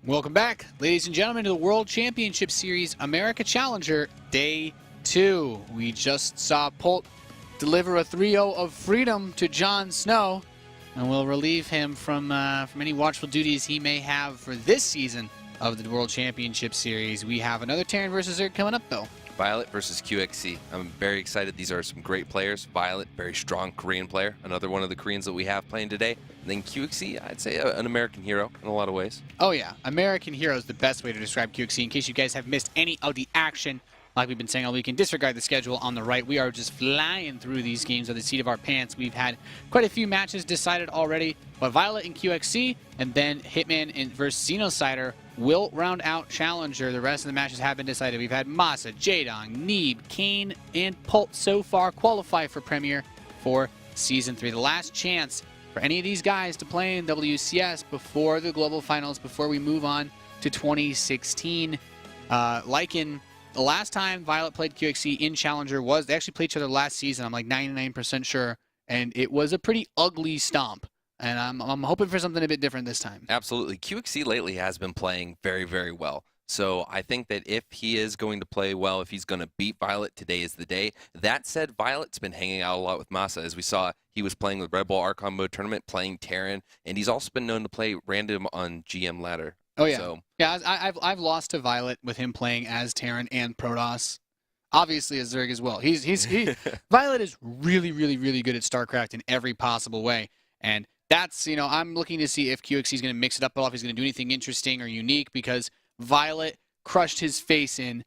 Welcome back, ladies and gentlemen, to the World Championship Series America Challenger Day 2. We just saw Polt deliver a 3-0 of freedom to Jon Snow, and we'll relieve him from any watchful duties he may have for this season of the World Championship Series. We have another Terran versus Zerg coming up, though. viOLet versus qxc. I'm very excited. These are some great players. viOLet, very strong Korean player. Another one of the Koreans that we have playing today. And then qxc, I'd say an American hero in a lot of ways. Oh yeah, American hero is the best way to describe qxc. In case you guys have missed any of the action, like we've been saying all week, and disregard the schedule on the right. We are just flying through these games by the seat of our pants. We've had quite a few matches decided already, but viOLet and qxc, and then Hitman versus Xenocider will round out Challenger. The rest of the matches have been decided. We've had Masa, Jaedong, Neeb, Kane, and Polt so far qualify for Premier for Season 3. The last chance for any of these guys to play in WCS before the Global Finals, before we move on to 2016. Like in the last time viOLet played qxc in Challenger was, they actually played each other last season, I'm like 99% sure, and it was a pretty ugly stomp. And I'm hoping for something a bit different this time. Absolutely. qxc lately has been playing very, very well. So I think that if he is going to play well, if he's going to beat viOLet, today is the day. That said, viOLet's been hanging out a lot with Masa. As we saw, he was playing with Red Bull Archon Mode Tournament, playing Terran, and he's also been known to play random on GM ladder. Oh, yeah. So, yeah, I've lost to viOLet with him playing as Terran and Protoss. Obviously as Zerg as well. viOLet is really, really, really good at StarCraft in every possible way. And that's, I'm looking to see if qxc is going to mix it up at all, if he's going to do anything interesting or unique, because viOLet crushed his face in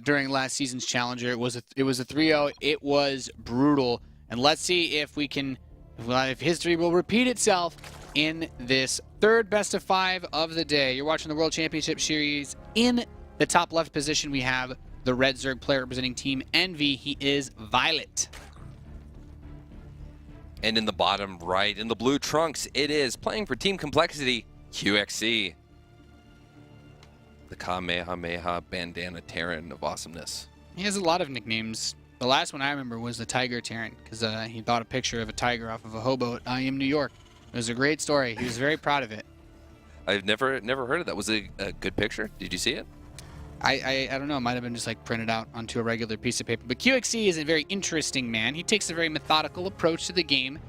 during last season's Challenger. It was a 3-0. It was brutal. And let's see if if history will repeat itself in this third best of 5 of the day. You're watching the World Championship Series. In the top left position, we have the Red Zerg player representing Team Envy. He is viOLet. and in the bottom right, in the blue trunks, it is playing for Team Complexity, qxc. The Kamehameha Bandana Terran of awesomeness. He has a lot of nicknames. The last one I remember was the Tiger Terran, because he bought a picture of a tiger off of a hobo at I Am New York. It was a great story. He was very proud of it. I've never heard of that. Was it a good picture? Did you see it? I don't know. It might have been just like printed out onto a regular piece of paper. But qxc is a very interesting man. He takes a very methodical approach to the game.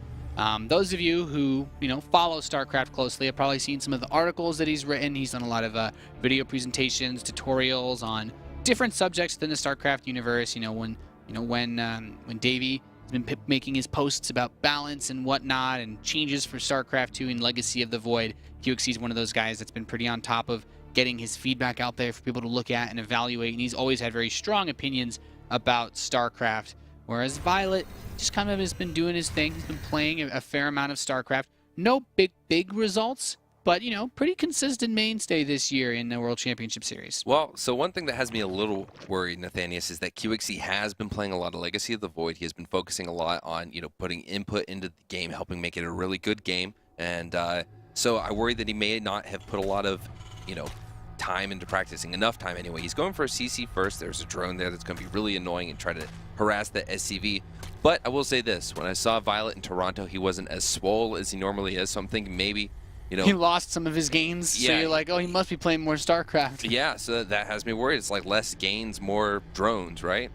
Those of you who follow StarCraft closely have probably seen some of the articles that he's written. He's done a lot of video presentations, tutorials on different subjects within the StarCraft universe. When Davey has been making his posts about balance and whatnot and changes for StarCraft 2 and Legacy of the Void, qxc is one of those guys that's been pretty on top of getting his feedback out there for people to look at and evaluate. And he's always had very strong opinions about StarCraft. Whereas viOLet just kind of has been doing his thing. He's been playing a fair amount of StarCraft. No big results, but, pretty consistent mainstay this year in the World Championship Series. Well, so one thing that has me a little worried, Nathanius, is that qxc has been playing a lot of Legacy of the Void. He has been focusing a lot on, putting input into the game, helping make it a really good game. And so I worry that he may not have put a lot of, time into practicing, enough time anyway. He's going for a CC first. There's a drone there that's going to be really annoying and try to harass the SCV. But I will say this, when I saw viOLet in Toronto, he wasn't as swole as he normally is, so I'm thinking maybe, he lost some of his gains, yeah, so you're like, oh, he must be playing more StarCraft. Yeah, so that has me worried. It's like less gains, more drones, right?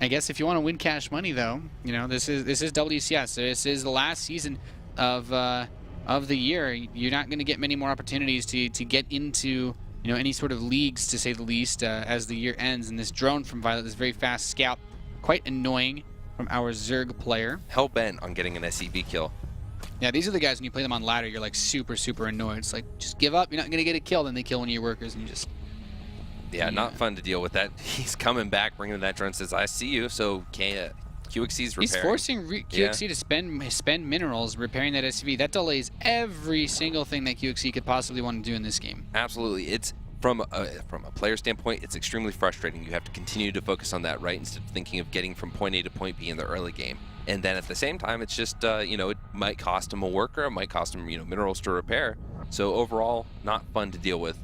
I guess if you want to win cash money, though, this is WCS. So this is the last season of the year. You're not going to get many more opportunities to get into any sort of leagues, to say the least, as the year ends. And this drone from viOLet, this very fast scout, quite annoying from our Zerg player. Hell-bent on getting an SCV kill. Yeah, these are the guys, when you play them on ladder, you're like super annoyed. It's like, just give up. You're not going to get a kill. Then they kill one of your workers, and you just... Yeah, not fun to deal with that. He's coming back, bringing that drone, says, I see you, so qxc's repairing. He's forcing qxc to spend minerals repairing that SCV. That delays every single thing that qxc could possibly want to do in this game. Absolutely. It's from a player standpoint, it's extremely frustrating. You have to continue to focus on that, right, instead of thinking of getting from point A to point B in the early game. And then at the same time, it's just, it might cost him a worker, it might cost him, minerals to repair. So overall, not fun to deal with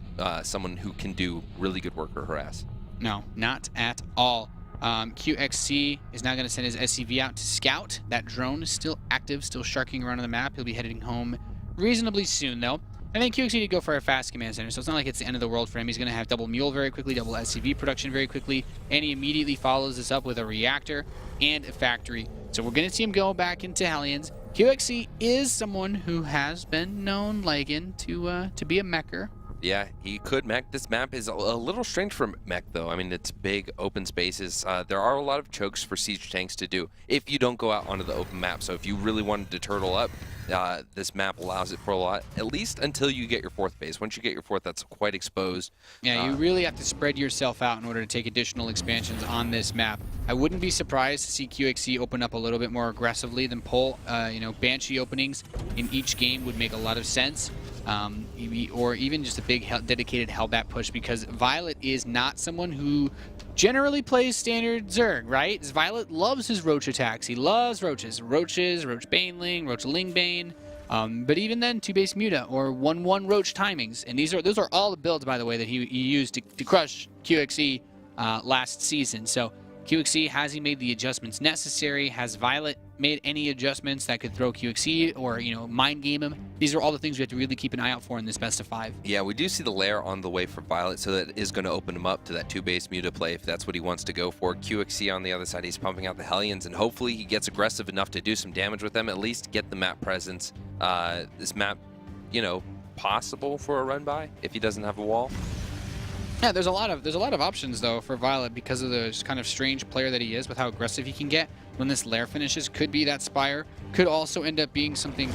someone who can do really good work or harass. No, not at all. qxc is now going to send his SCV out to scout. That drone is still active, still sharking around on the map. He'll be heading home reasonably soon, though. I think qxc did go for a fast command center, so it's not like it's the end of the world for him. He's going to have double mule very quickly, double SCV production very quickly, and he immediately follows this up with a reactor and a factory. So we're going to see him go back into Hellions. qxc is someone who has been known, Lagan, to be a mecher. Yeah, he could mech. This map is a little strange for mech, though. I mean, it's big, open spaces. There are a lot of chokes for siege tanks to do if you don't go out onto the open map. So if you really wanted to turtle up, this map allows it for a lot, at least until you get your 4th base. Once you get your 4th, that's quite exposed. Yeah, you really have to spread yourself out in order to take additional expansions on this map. I wouldn't be surprised to see qxc open up a little bit more aggressively than pull. Banshee openings in each game would make a lot of sense. Or even just a big dedicated Hellbat push, because viOLet is not someone who generally plays standard Zerg, right? viOLet loves his Roach attacks. He loves Roaches. Roach Baneling, Roach Lingbane. But even then, 2-base Muta or 1-1 Roach timings. And those are all the builds, by the way, that he used to crush qxc last season. So qxc, has he made the adjustments necessary? Has viOLet made any adjustments that could throw qxc or, mind game him? These are all the things we have to really keep an eye out for in this best of 5. Yeah, we do see the lair on the way for viOLet, so that is going to open him up to that 2-base Muta play if that's what he wants to go for. qxc on the other side, he's pumping out the Hellions, and hopefully he gets aggressive enough to do some damage with them, at least get the map presence. This map, possible for a run by if he doesn't have a wall. Yeah, there's a lot of options though for viOLet because of the kind of strange player that he is with how aggressive he can get when this lair finishes. Could be that Spire, could also end up being something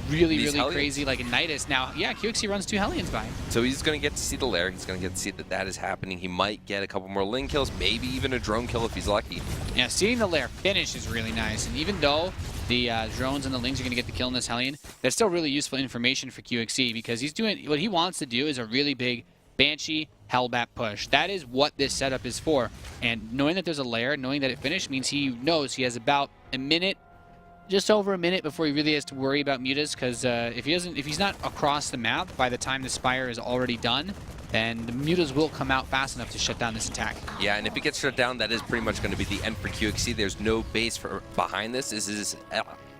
really crazy like a Nidus. Now, yeah, qxc runs 2 Hellions by. So he's going to get to see the lair. He's going to get to see that is happening. He might get a couple more Ling kills, maybe even a drone kill if he's lucky. Yeah, seeing the lair finish is really nice. And even though the drones and the Lings are going to get the kill in this Hellion, that's still really useful information for qxc, because he's doing what he wants to do is a really big Banshee Hellbat push. That is what this setup is for. And knowing that there's a lair, knowing that it finished, means he knows he has about a minute, just over a minute, before he really has to worry about mutas. Because if he's not across the map by the time the Spire is already done, then the mutas will come out fast enough to shut down this attack. Yeah, and if it gets shut down, that is pretty much going to be the end for qxc. There's no base behind this. This is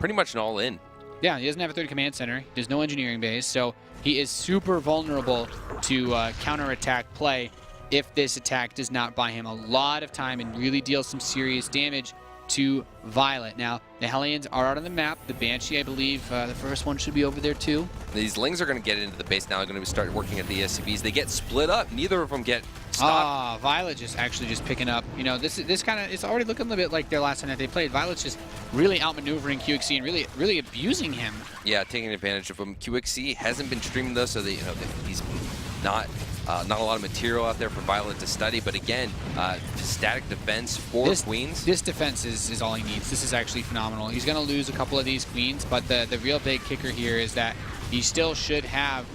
pretty much an all-in. Yeah, he doesn't have a 3rd command center. There's no engineering base, so he is super vulnerable to counterattack play if this attack does not buy him a lot of time and really deal some serious damage to viOLet. Now, the Hellions are out on the map. The Banshee, I believe, the first one should be over there too. These Lings are going to get into the base now. They're going to start working at the SCVs. They get split up. Neither of them get stopped. viOLet just picking up. This kind of, it's already looking a little bit like their last time that they played. viOLet's just really outmaneuvering qxc and really abusing him. Yeah, taking advantage of him. qxc hasn't been streaming though, so he's not a lot of material out there for viOLet to study. But again, static defense for queens. This defense is all he needs. This is actually phenomenal. He's going to lose a couple of these queens, but the real big kicker here is that he still should have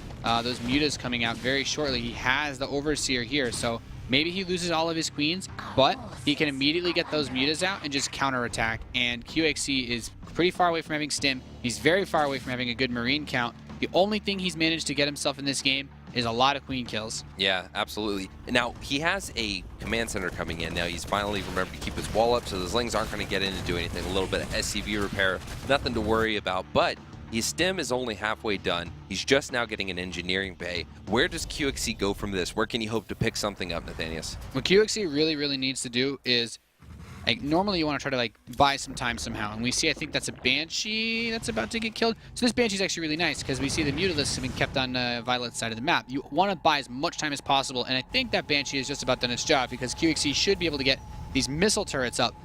those mutas coming out very shortly. He has the Overseer here, so maybe he loses all of his queens, but he can immediately get those mutas out and just counterattack. And qxc is pretty far away from having stim. He's very far away from having a good Marine count. The only thing he's managed to get himself in this game is a lot of queen kills. Yeah, absolutely. Now, he has a command center coming in. Now, he's finally remembered to keep his wall up, so those Lings aren't going to get in and do anything. A little bit of SCV repair, nothing to worry about, but his stim is only halfway done. He's just now getting an engineering bay. Where does qxc go from this? Where can he hope to pick something up, Nathanius? What qxc really needs to do is, normally you want to try to buy some time somehow, and we see, I think that's a Banshee that's about to get killed. So this Banshee's actually really nice because we see the Mutalisks have been kept on viOLet's side of the map. You want to buy as much time as possible, and I think that Banshee has just about done its job because qxc should be able to get these missile turrets up.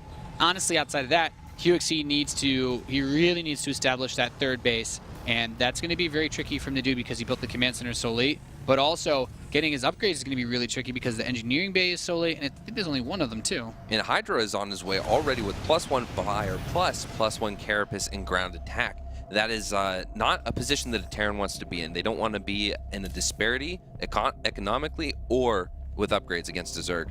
Honestly, outside of that, qxc really needs to establish that 3rd base, and that's going to be very tricky for him to do because he built the command center so late. But also, getting his upgrades is going to be really tricky because the engineering bay is so late, and I think there's only one of them too. And Hydra is on his way already with +1 fire, +1 carapace and ground attack. That is not a position that a Terran wants to be in. They don't want to be in a disparity economically or with upgrades against a Zerg.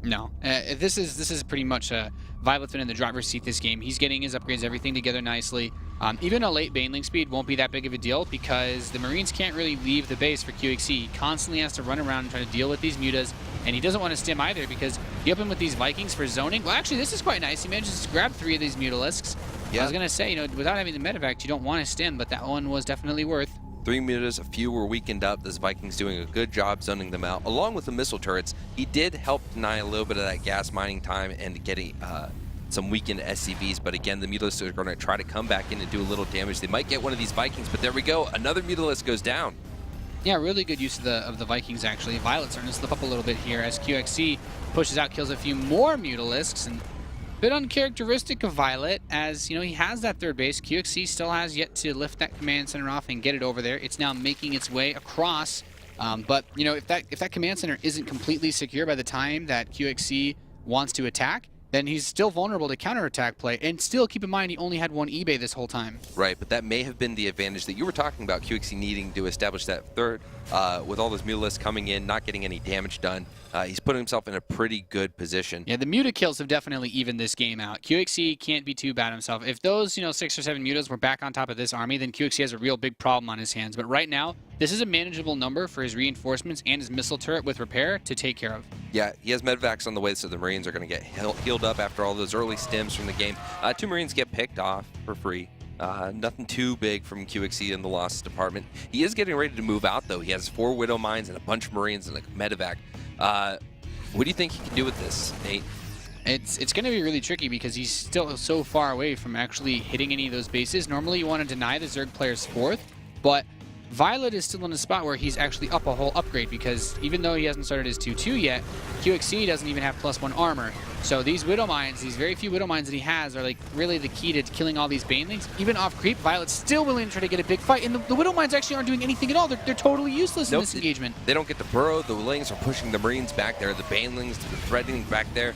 No, this is pretty much viOLet's been in the driver's seat this game. He's getting his upgrades, everything together nicely. Even a late Baneling speed won't be that big of a deal because the Marines can't really leave the base for qxc. He constantly has to run around and try to deal with these mutas, and he doesn't want to stim either because he opened with these Vikings for zoning. Well, actually, this is quite nice. He manages to grab 3 of these Mutalisks. Yeah. I was going to say, without having the medevac, you don't want to stim, but that one was definitely worth. 3 mutas, a few were weakened up. This Vikings doing a good job zoning them out. Along with the missile turrets, he did help deny a little bit of that gas mining time and getting some weakened SCVs. But again, the Mutalisks are going to try to come back in and do a little damage. They might get one of these Vikings, but there we go. Another Mutalisk goes down. Yeah, really good use of the Vikings, actually. viOLet's starting to slip up a little bit here as qxc pushes out, kills a few more Mutalisks, and a bit uncharacteristic of viOLet, as, you know, he has that third base. qxc still has yet to lift that command center off and get it over there. It's now making its way across, but, you know, if that command center isn't completely secure by the time that qxc wants to attack, then he's still vulnerable to counterattack play. And still, keep in mind, he only had one eBay this whole time. Right, but that may have been the advantage that you were talking about, qxc needing to establish that third. With all those Mutalisks coming in, not getting any damage done, he's putting himself in a pretty good position. Yeah, the Muta kills have definitely evened this game out. qxc can't be too bad himself. If those, you know, 6 or 7 Mutas were back on top of this army, then qxc has a real big problem on his hands. But right now, this is a manageable number for his reinforcements and his missile turret with repair to take care of. Yeah, he has medvacs on the way, so the Marines are going to get healed up after all those early stims from the game. 2 Marines get picked off for free. Nothing too big from qxc in the losses department. He is getting ready to move out, though. He has 4 Widow Mines and a bunch of Marines and a medevac. What do you think he can do with this, Nate? It's going to be really tricky because he's still so far away from actually hitting any of those bases. Normally, you want to deny the Zerg player's 4th, but viOLet is still in a spot where he's actually up a whole upgrade, because even though he hasn't started his 2-2 yet, qxc doesn't even have +1 armor. So these Widow Mines, these very few Widow Mines that he has, are like really the key to killing all these Banelings. Even off creep, viOLet's still willing to try to get a big fight, and the Widow Mines actually aren't doing anything at all. They're totally useless in this engagement. They don't get to burrow. The Lings are pushing the Marines back there. The Banelings are threatening back there.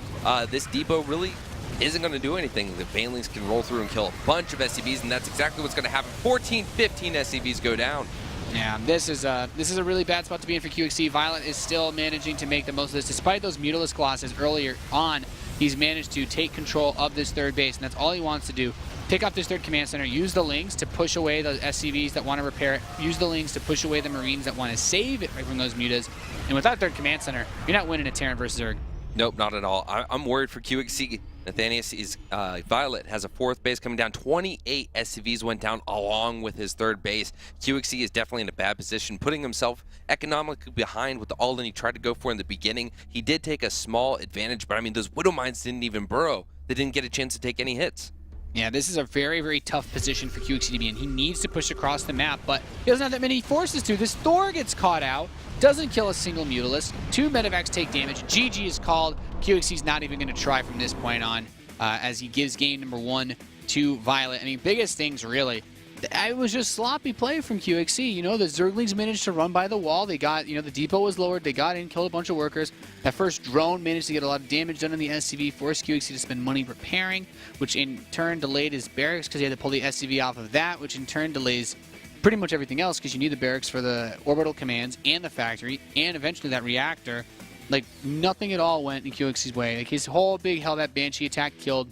This depot really isn't going to do anything. The Banelings can roll through and kill a bunch of SCVs, and that's exactly what's going to happen. 14, 15 SCVs go down. Yeah, this is a really bad spot to be in for qxc. viOLet is still managing to make the most of this. Despite those Mutalisk losses earlier on, he's managed to take control of this third base, and that's all he wants to do. Pick up this third command center, use the Lings to push away the SCVs that want to repair it, use the Lings to push away the Marines that want to save it from those Mutas. And with that third command center, you're not winning a Terran versus Zerg. Nope, not at all. I'm worried for qxc. Nathanius is viOLet has a 4th base coming down. 28 SCVs went down along with his 3rd base. qxc is definitely in a bad position, putting himself economically behind with the all-in he tried to go for in the beginning. He did take a small advantage, but I mean, those Widow Mines didn't even burrow. They didn't get a chance to take any hits. Yeah, this is a very, very tough position for qxc to be in. He needs to push across the map, but he doesn't have that many forces to. This Thor gets caught out, doesn't kill a single Mutalisk. 2 medevacs take damage. GG is called. qxc's not even going to try from this point on, as he gives game number 1 to viOLet. I mean, biggest things, really. It was just sloppy play from qxc. You know, the Zerglings managed to run by the wall. They got, you know, the depot was lowered. They got in, killed a bunch of workers. That first drone managed to get a lot of damage done on the SCV, forced qxc to spend money repairing, which in turn delayed his barracks because he had to pull the SCV off of that, which in turn delays pretty much everything else because you need the barracks for the orbital commands and the factory and eventually that reactor. Like, nothing at all went in qxc's way. Like, his whole big that Banshee attack killed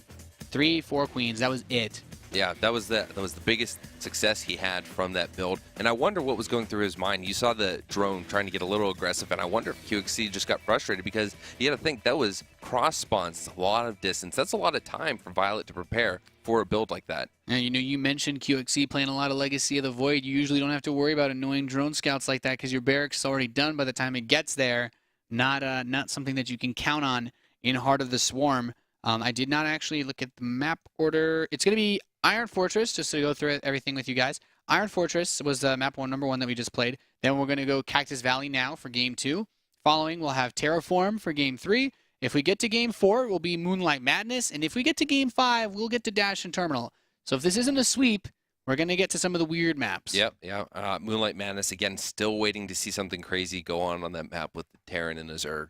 3-4 queens. That was it. Yeah, that was the biggest success he had from that build. And I wonder what was going through his mind. You saw the drone trying to get a little aggressive, and I wonder if qxc just got frustrated because you got to think that was cross spawns, a lot of distance. That's a lot of time for viOLet to prepare for a build like that. And, you know, you mentioned qxc playing a lot of Legacy of the Void. You usually don't have to worry about annoying drone scouts like that because your barracks is already done by the time it gets there. Not something that you can count on in Heart of the Swarm. I did not actually look at the map order. It's going to be Iron Fortress, just to go through everything with you guys. Iron Fortress was map number 1 that we just played. Then we're going to go Cactus Valley now for game 2. Following, we'll have Terraform for game 3. If we get to game 4, it will be Moonlight Madness. And if we get to game 5, we'll get to Dash and Terminal. So if this isn't a sweep, we're going to get to some of the weird maps. Yep, yeah. Moonlight Madness, again, still waiting to see something crazy go on that map with the Terran and the Zerg.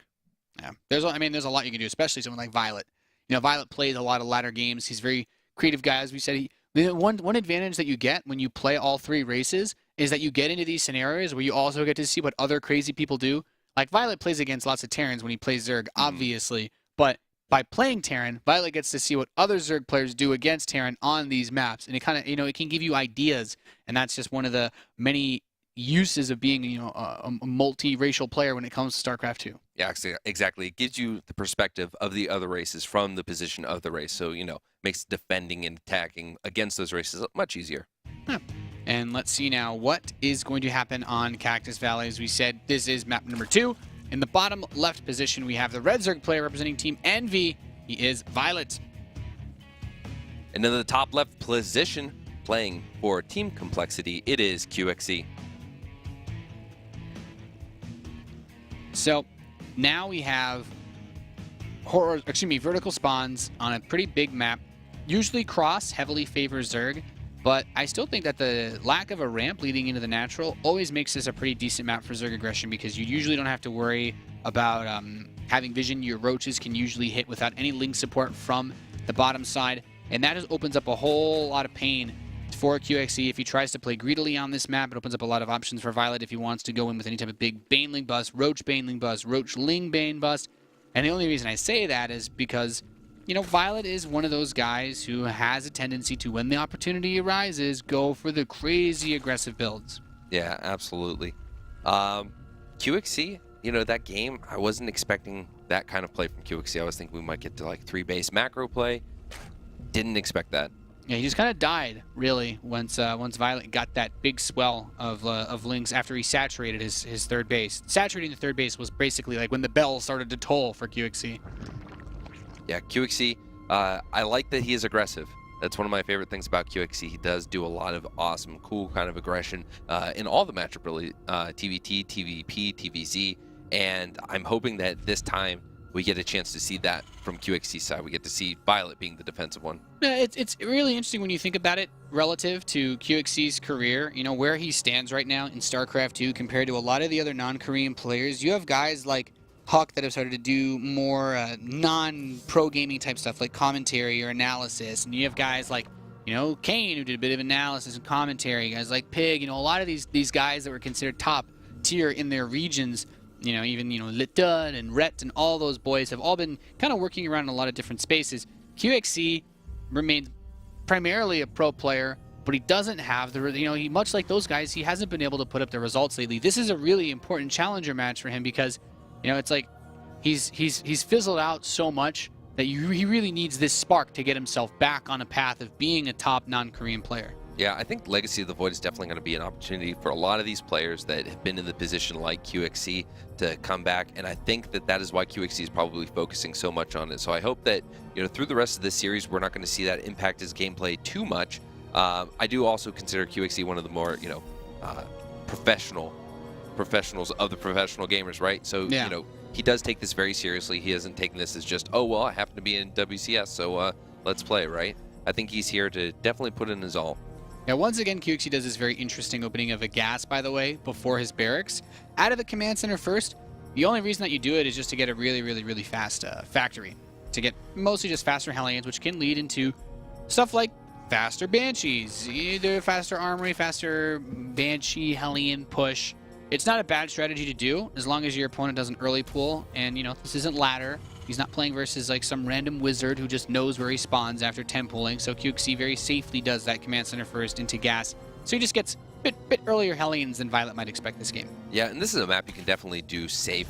Yeah, there's a lot you can do, especially someone like viOLet. You know, viOLet plays a lot of ladder games. He's a very creative guy, as we said. One advantage that you get when you play all 3 races is that you get into these scenarios where you also get to see what other crazy people do. Like, viOLet plays against lots of Terrans when he plays Zerg, obviously. But by playing Terran, viOLet gets to see what other Zerg players do against Terran on these maps. And it kind of, you know, it can give you ideas. And that's just one of the many uses of being, you know, a multi-racial player when it comes to StarCraft 2. Yeah, exactly. It gives you the perspective of the other races from the position of the race. So, you know, makes defending and attacking against those races much easier. Yeah. And let's see now what is going to happen on Cactus Valley. As we said, this is map number 2. In the bottom left position, we have the Red Zerg player representing Team Envy. He is viOLet. And in the top left position, playing for Team Complexity, it is qxc. So now we have vertical spawns on a pretty big map. Usually cross heavily favors Zerg, but I still think that the lack of a ramp leading into the natural always makes this a pretty decent map for Zerg aggression, because you usually don't have to worry about having vision. Your roaches can usually hit without any link support from the bottom side, and that just opens up a whole lot of pain for qxc. If he tries to play greedily on this map, it opens up a lot of options for viOLet if he wants to go in with any type of big Baneling bust, Roach Baneling bust, Roach Ling Bane bust. And the only reason I say that is because, you know, viOLet is one of those guys who has a tendency to, when the opportunity arises, go for the crazy aggressive builds. Yeah, absolutely. qxc, you know, that game, I wasn't expecting that kind of play from qxc. I was thinking we might get to like 3-base macro play. Didn't expect that. Yeah, he just kind of died, really, once viOLet got that big swell of links after he saturated his third base. Saturating the third base was basically like when the bell started to toll for qxc. Yeah, qxc, I like that he is aggressive. That's one of my favorite things about qxc. He does do a lot of awesome, cool kind of aggression in all the matchup, really. TVT, TVP, TVZ, and I'm hoping that this time we get a chance to see that from qxc's side. We get to see viOLet being the defensive one. Yeah, it's really interesting when you think about it relative to qxc's career. You know, where he stands right now in StarCraft 2 compared to a lot of the other non-Korean players. You have guys like Huck that have started to do more non-pro gaming type stuff like commentary or analysis. And you have guys like, you know, Kane, who did a bit of analysis and commentary. Guys like Pig, you know, a lot of these guys that were considered top tier in their regions. You know, even, you know, Litdud and Rhett and all those boys have all been kind of working around in a lot of different spaces. qxc remains primarily a pro player, but he doesn't have the, you know, he, much like those guys, he hasn't been able to put up the results lately. This is a really important challenger match for him because, you know, it's like he's fizzled out so much that he really needs this spark to get himself back on a path of being a top non-Korean player. Yeah, I think Legacy of the Void is definitely going to be an opportunity for a lot of these players that have been in the position like qxc to come back, and I think that is why qxc is probably focusing so much on it. So I hope that, you know, through the rest of this series, we're not going to see that impact his gameplay too much. I do also consider qxc one of the more, you know, professionals of the professional gamers, right? So, yeah. You know, he does take this very seriously. He hasn't taken this as just, oh, well, I happen to be in WCS, so let's play, right? I think he's here to definitely put in his all. Yeah, once again, qxc does this very interesting opening of a gas, by the way, before his barracks. Out of the command center first, the only reason that you do it is just to get a really fast factory. To get mostly just faster Hellions, which can lead into stuff like faster Banshees, either faster Armory, faster Banshee, Hellion push. It's not a bad strategy to do, as long as your opponent doesn't early pull, and, you know, this isn't ladder. He's not playing versus like some random wizard who just knows where he spawns after 10 pulling, so qxc very safely does that command center first into gas. So he just gets a bit earlier Hellions than viOLet might expect this game. Yeah, and this is a map you can definitely do safe.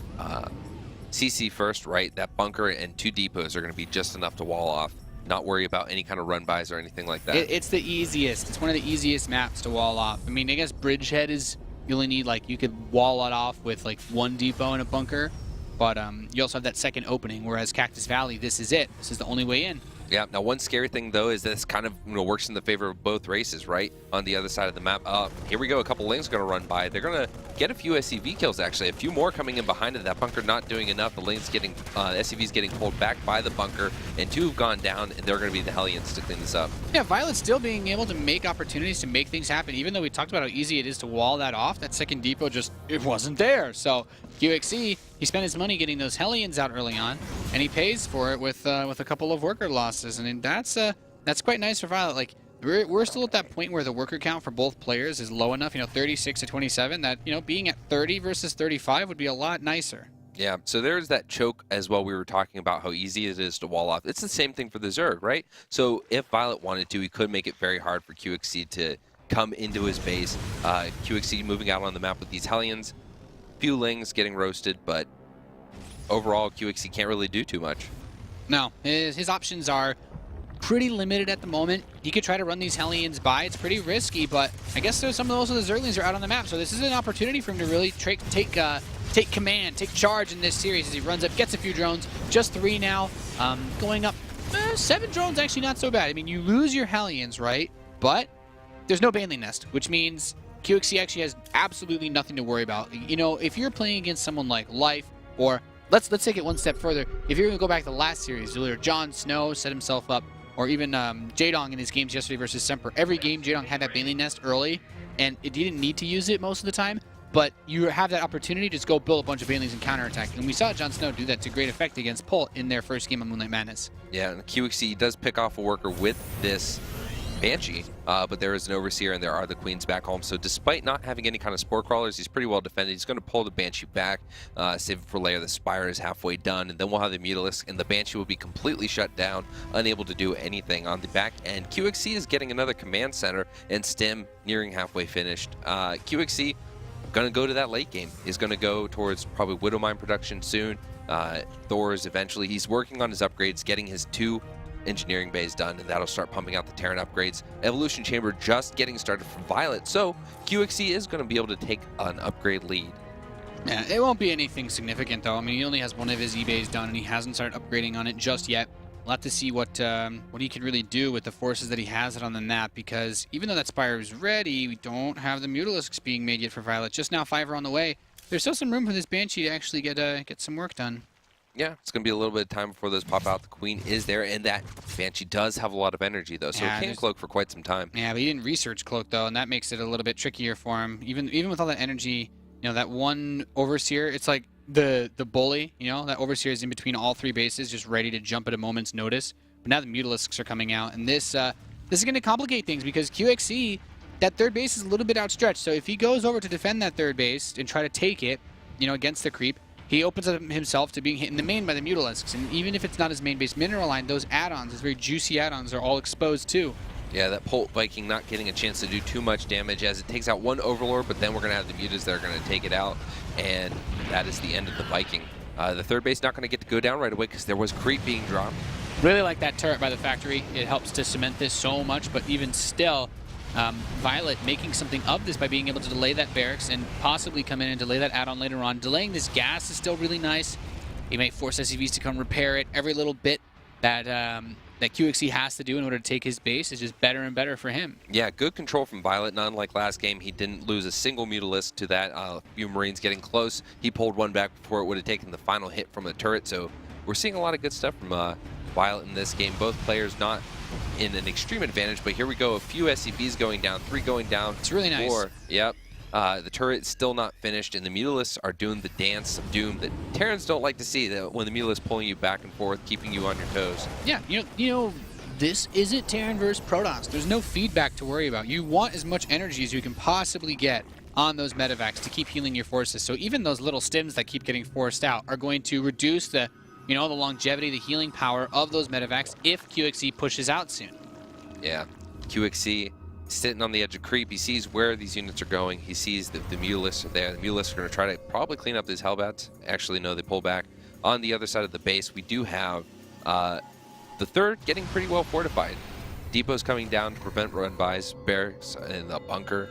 CC first, right? That bunker and 2 depots are going to be just enough to wall off. Not worry about any kind of run-bys or anything like that. It's the easiest. It's one of the easiest maps to wall off. I mean, I guess Bridgehead is, you only need, like, you could wall it off with like 1 depot and a bunker. But you also have that second opening, whereas Cactus Valley, this is it. This is the only way in. Yeah, now one scary thing, though, is this kind of, you know, works in the favor of both races, right? On the other side of the map. Here we go, a couple lanes going to run by. They're going to get a few SCV kills, actually. A few more coming in behind it. That bunker not doing enough. The lane's getting, SCV's getting pulled back by the bunker, and 2 have gone down, and they're going to be the Hellions to clean this up. Yeah, viOLet's still being able to make opportunities to make things happen, even though we talked about how easy it is to wall that off. That second depot just, it wasn't there. So qxc, he spent his money getting those Hellions out early on, and he pays for it with a couple of worker losses, and that's quite nice for viOLet. Like, we're still at that point where the worker count for both players is low enough, you know, 36 to 27, that, you know, being at 30 versus 35 would be a lot nicer. Yeah, so there's that choke as well. We were talking about how easy it is to wall off. It's the same thing for the Zerg, right? So if viOLet wanted to, he could make it very hard for qxc to come into his base. qxc moving out on the map with these Hellions. Few Lings getting roasted, but overall qxc can't really do too much. No, his options are pretty limited at the moment. He could try to run these Hellions by. It's pretty risky, but I guess there's some of those of the Zerglings are out on the map, so this is an opportunity for him to really take command, take charge in this series as he runs up, gets a few drones. Just 3 now, going up. 7 drones, actually not so bad. I mean, you lose your Hellions, right? But there's no Baneling Nest, which means qxc actually has absolutely nothing to worry about. You know, if you're playing against someone like Life, or let's take it one step further. If you're going to go back to the last series, where Jon Snow set himself up, or even Jaedong in his games yesterday versus Semper, every game Jaedong had that Baneling Nest early, and it didn't need to use it most of the time, but you have that opportunity to just go build a bunch of Banelings and counterattack. And we saw Jon Snow do that to great effect against Pult in their first game of Moonlight Madness. Yeah, and qxc does pick off a worker with this Banshee, but there is an Overseer and there are the Queens back home. So despite not having any kind of Spore Crawlers, he's pretty well defended. He's going to pull the Banshee back, save it for later. The Spire is halfway done, and then we'll have the Mutalisk, and the Banshee will be completely shut down, unable to do anything on the back end. qxc is getting another command center and Stim nearing halfway finished. qxc going to go to that late game. He's going to go towards probably Widowmine production soon. Thor's eventually. He's working on his upgrades, getting his 2 engineering bays done, and that'll start pumping out the Terran upgrades. Evolution Chamber just getting started from viOLet, so qxc is going to be able to take an upgrade lead. Yeah, it won't be anything significant though. I mean, he only has 1 of his E-bays done, and he hasn't started upgrading on it just yet. We'll have to see what he can really do with the forces that he has it on the map, because even though that Spire is ready, we don't have the Mutalisks being made yet for viOLet. Just now 5 are on the way. There's still some room for this Banshee to actually get some work done. Yeah, it's going to be a little bit of time before those pop out. The Queen is there, and that Banshee does have a lot of energy, though, so it can cloak for quite some time. Yeah, but he didn't research cloak, though, and that makes it a little bit trickier for him. Even with all that energy, you know, that one Overseer, it's like the bully, you know, that Overseer is in between all 3 bases, just ready to jump at a moment's notice. But now the Mutalisks are coming out, and this is going to complicate things, because qxc, that 3rd base is a little bit outstretched. So if he goes over to defend that 3rd base and try to take it, you know, against the creep, he opens up himself to being hit in the main by the Mutalisks. And even if it's not his main base mineral line, those add-ons, those very juicy add-ons, are all exposed too. Yeah, that Pult Viking not getting a chance to do too much damage, as it takes out 1 Overlord, but then we're going to have the Mutas that are going to take it out, and that is the end of the Viking. The 3rd base not going to get to go down right away because there was creep being dropped. Really like that turret by the factory. It helps to cement this so much, but even still, viOLet making something of this by being able to delay that barracks and possibly come in and delay that add-on later on. Delaying this gas is still really nice. He may force SCVs to come repair it. Every little bit that that qxc has to do in order to take his base is just better and better for him. Yeah, good control from viOLet. Not unlike last game, he didn't lose a single Mutalisk to that. A few Marines getting close. He pulled one back before it would have taken the final hit from the turret. So we're seeing a lot of good stuff from viOLet in this game. Both players not in an extreme advantage, but here we go. A few SCVs going down, 3 going down. It's really nice. 4. Yep. The turret is still not finished, and the Mutalisks are doing the dance of doom that Terrans don't like to see, that when the Mutalisks pulling you back and forth, keeping you on your toes. Yeah, you know, this isn't Terran versus Protoss. There's no feedback to worry about. You want as much energy as you can possibly get on those medevacs to keep healing your forces. So even those little stims that keep getting forced out are going to reduce the, you know, the longevity, the healing power of those medevacs if qxc pushes out soon. Yeah, qxc sitting on the edge of creep. He sees where these units are going. He sees that the Mutalisks are there. The Mutalisks are going to try to probably clean up these Hellbats. Actually, no, they pull back. On the other side of the base, we do have the 3rd getting pretty well fortified. Depots coming down to prevent run-bys, barracks in the bunker.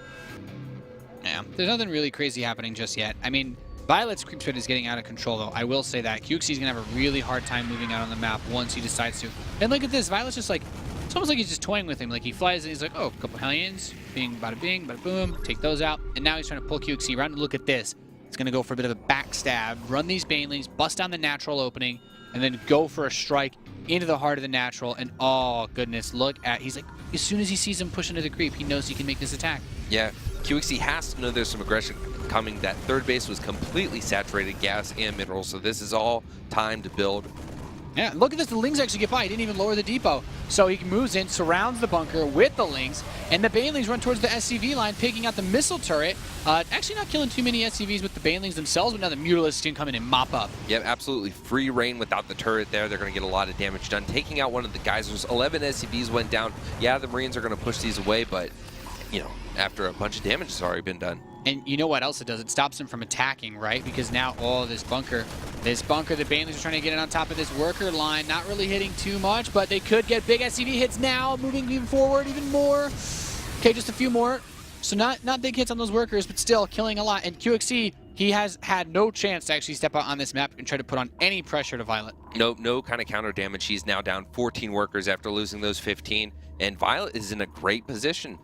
Yeah, there's nothing really crazy happening just yet. I mean, viOLet's creep spread is getting out of control, though. I will say that. qxc is going to have a really hard time moving out on the map once he decides to. And look at this. viOLet's just like, it's almost like he's just toying with him. Like, he flies and he's like, oh, a couple Hellions, bing, bada bing, bada boom, take those out. And now he's trying to pull qxc around. Look at this. It's going to go for a bit of a backstab, run these Banelings, bust down the natural opening, and then go for a strike into the heart of the natural. And oh, goodness, look at, he's like, as soon as he sees him push into the creep, he knows he can make this attack. Yeah, qxc has to know there's some aggression coming. That 3rd base was completely saturated gas and minerals, so this is all time to build. Yeah, look at this. The Lings actually get by. He didn't even lower the depot. So he moves in, surrounds the bunker with the Lings, and the Banelings run towards the SCV line, picking out the missile turret. Actually not killing too many SCVs with the Banelings themselves, but now the Mutalisks can come in and mop up. Yep, absolutely free reign without the turret there. They're going to get a lot of damage done. Taking out one of the geysers. 11 SCVs went down. Yeah, the Marines are going to push these away, but, you know, after a bunch of damage has already been done. And you know what else it does? It stops him from attacking, right? Because now, this bunker, the Banelings are trying to get it on top of this worker line. Not really hitting too much, but they could get big SCV hits now, moving even forward even more. Okay, just a few more. So not big hits on those workers, but still killing a lot. And qxc, he has had no chance to actually step out on this map and try to put on any pressure to viOLet. Nope, no kind of counter damage. He's now down 14 workers after losing those 15, and viOLet is in a great position.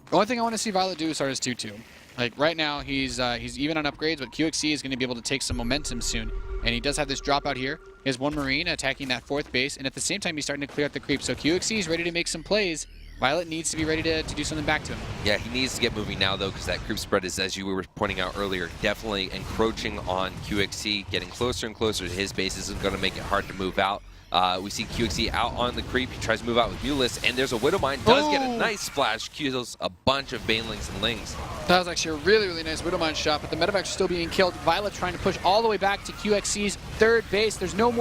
The only thing I want to see viOLet do is start his 2-2. Like right now, he's even on upgrades, but qxc is going to be able to take some momentum soon. And he does have this dropout here. He has one Marine attacking that 4th base, and at the same time, he's starting to clear out the creep. So qxc is ready to make some plays. viOLet needs to be ready to do something back to him. Yeah, he needs to get moving now, though, because that creep spread is, as you were pointing out earlier, definitely encroaching on qxc, getting closer and closer to his base. This is going to make it hard to move out. We see qxc out on the creep. He tries to move out with Mulus, and there's a Widowmine. Does get a nice splash. Kills a bunch of Banelings and Lings. That was actually a really, really nice Widowmine shot, but the medevac's still being killed. viOLet trying to push all the way back to qxc's 3rd base. There's no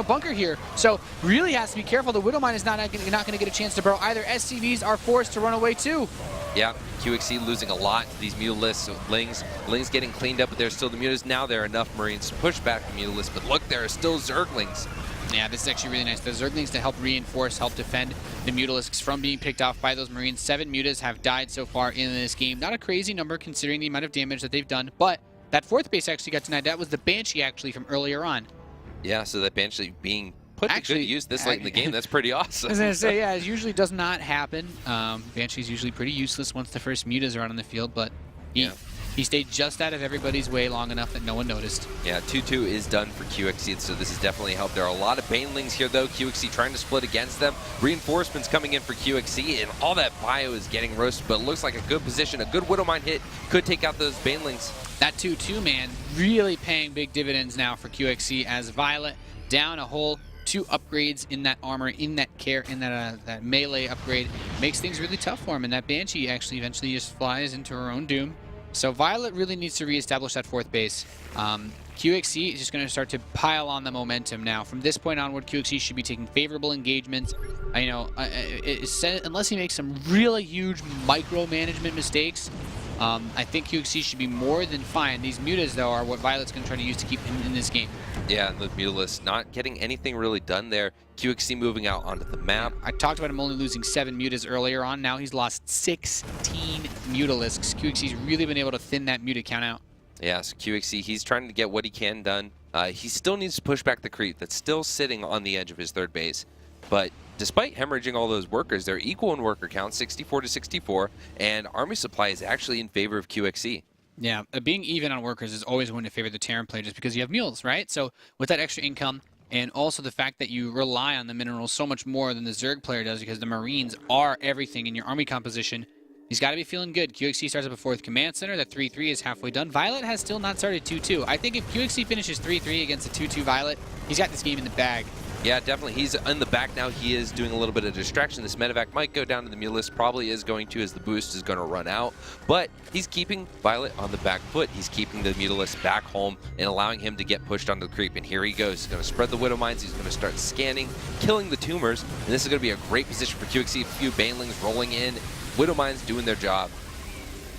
bunker here, so really has to be careful. The Widowmine is not going to get a chance to burrow either. SCVs are forced to run away too. Yeah, qxc losing a lot to these Mulus, Lings. Lings getting cleaned up, but there's still the Mutas. Now there are enough Marines to push back the Mulus, but look, there are still Zerglings. Yeah, this is actually really nice. The Zerglings to help reinforce, help defend the Mutalisks from being picked off by those Marines. 7 Mutas have died so far in this game. Not a crazy number considering the amount of damage that they've done, but that 4th base actually got denied. That was the Banshee actually from earlier on. Yeah, so that Banshee being put to good use this late in the game, that's pretty awesome. I was going to say, yeah, it usually does not happen. Banshee's usually pretty useless once the first Mutas are out on the field, but he stayed just out of everybody's way long enough that no one noticed. Yeah, 2-2 is done for qxc, so this is definitely a help. There are a lot of Banelings here, though. qxc trying to split against them. Reinforcements coming in for qxc, and all that bio is getting roasted, but it looks like a good position. A good Widowmine hit could take out those Banelings. That 2-2, man, really paying big dividends now for qxc as viOLet down a whole 2 upgrades in that armor, in that care, in that melee upgrade. Makes things really tough for him, and that Banshee actually eventually just flies into her own doom. So viOLet really needs to reestablish that 4th base. qxc is just going to start to pile on the momentum now. From this point onward, qxc should be taking favorable engagements. Unless he makes some really huge micromanagement mistakes, I think qxc should be more than fine. These Mutas, though, are what viOLet's going to try to use to keep him in this game. Yeah, and the Mulus not getting anything really done there. qxc moving out onto the map. I talked about him only losing 7 Mutas earlier on. Now he's lost 16 Mutalisks. qxc's really been able to thin that Muta count out. Yeah, so qxc, he's trying to get what he can done. He still needs to push back the creep that's still sitting on the edge of his 3rd base. But despite hemorrhaging all those workers, they're equal in worker count, 64 to 64, and army supply is actually in favor of qxc. Yeah, being even on workers is always going to favor the Terran player just because you have mules, right? So with that extra income, and also the fact that you rely on the minerals so much more than the Zerg player does because the Marines are everything in your army composition, he's got to be feeling good. qxc starts up a 4th command center. That 3-3 is halfway done. viOLet has still not started 2-2. I think if qxc finishes 3-3 against a 2-2 viOLet, he's got this game in the bag. Yeah, definitely. He's in the back now. He is doing a little bit of distraction. This medevac might go down to the Mulus. Probably is going to as the boost is going to run out. But he's keeping viOLet on the back foot. He's keeping the Mulus back home and allowing him to get pushed onto the creep. And here he goes. He's going to spread the Widowmines. He's going to start scanning, killing the tumors. And this is going to be a great position for qxc. A few Banelings rolling in. Widowmines doing their job.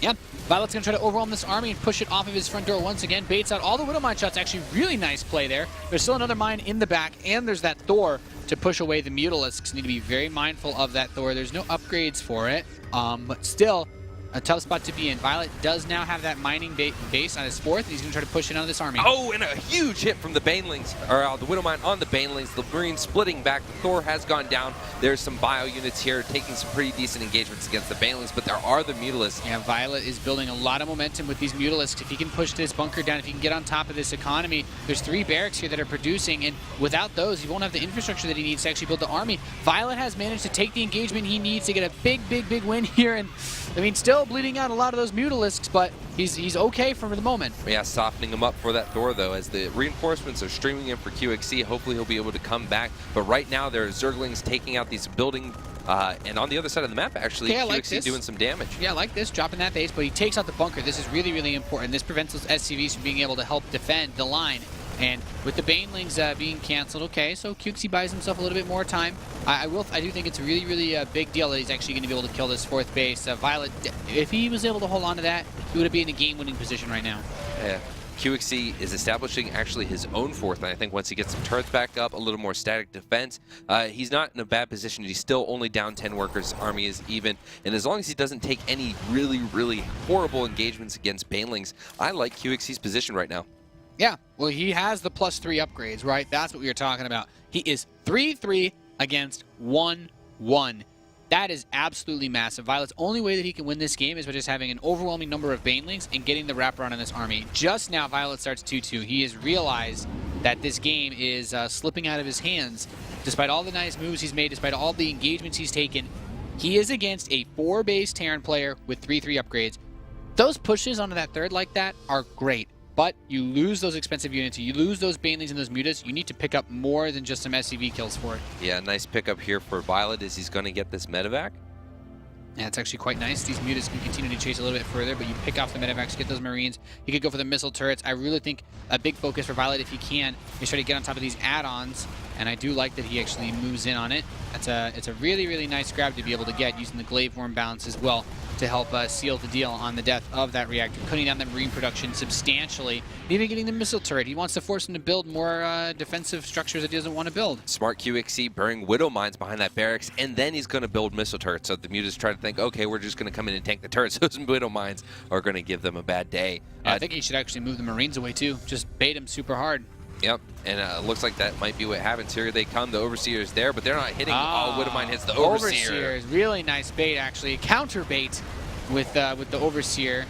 Yep. viOLet's going to try to overwhelm this army and push it off of his front door once again. Baits out all the Widowmine shots. Actually, really nice play there. There's still another mine in the back, and there's that Thor to push away the Mutalisks. Need to be very mindful of that Thor. There's no upgrades for it, but still a tough spot to be in. viOLet does now have that mining base on his 4th, and he's going to try to push it onto this army. Oh, and a huge hit from the Banelings, or the Widowmine on the Banelings. The Marines splitting back. The Thor has gone down. There's some bio units here taking some pretty decent engagements against the Banelings, but there are the Mutalisks. Yeah, viOLet is building a lot of momentum with these Mutalisks. If he can push this bunker down, if he can get on top of this economy, there's 3 barracks here that are producing, and without those, he won't have the infrastructure that he needs to actually build the army. viOLet has managed to take the engagement he needs to get a big win here, and I mean, still bleeding out a lot of those Mutalisks, but he's okay for the moment. Yeah, softening him up for that Thor, though, as the reinforcements are streaming in for qxc. Hopefully he'll be able to come back. But right now, there are Zerglings taking out these building, and on the other side of the map, actually, okay, qxc doing some damage. Yeah, I like this, dropping that base, but he takes out the bunker. This is really important. This prevents those SCVs from being able to help defend the line. And with the Banelings being canceled, okay, so qxc buys himself a little bit more time. I do think it's a really a big deal that he's actually going to be able to kill this 4th base. viOLet, if he was able to hold on to that, he would be in a game-winning position right now. Yeah. qxc is establishing actually his own 4th line. I think once he gets some turrets back up, a little more static defense, he's not in a bad position. He's still only down 10 workers. Army is even. And as long as he doesn't take any really horrible engagements against Banelings, I like qxc's position right now. Yeah, well, he has the +3 upgrades, right? That's what we were talking about. He is 3-3 against 1-1. That is absolutely massive. viOLet's only way that he can win this game is by just having an overwhelming number of Banelings and getting the wraparound on this army. Just now, viOLet starts 2-2. He has realized that this game is slipping out of his hands. Despite all the nice moves he's made, despite all the engagements he's taken, he is against a 4-base Terran player with 3-3 upgrades. Those pushes onto that 3rd like that are great. But you lose those expensive units, you lose those Banelings and those Mutas, you need to pick up more than just some SCV kills for it. Yeah, nice pickup here for viOLet is he's going to get this medevac. Yeah, it's actually quite nice. These Mutas can continue to chase a little bit further, but you pick off the medevacs, get those Marines. You could go for the missile turrets. I really think a big focus for viOLet, if he can, is try to get on top of these add-ons, and I do like that he actually moves in on it. It's a really nice grab to be able to get using the Glaive Worm balance as well to help seal the deal on the death of that reactor, cutting down the Marine production substantially, even getting the missile turret. He wants to force him to build more defensive structures that he doesn't want to build. Smart qxc burying Widow Mines behind that barracks, and then he's going to build missile turrets. So the Mutas try to think, okay, we're just going to come in and tank the turrets. Those Widow Mines are going to give them a bad day. Yeah, I think he should actually move the Marines away too. Just bait him super hard. Yep, and it looks like that might be what happens. Here they come. The Overseer's there, but they're not hitting. Oh, Widow Mine hits the Overseer. Overseer, really nice bait, actually. Counter bait with the Overseer.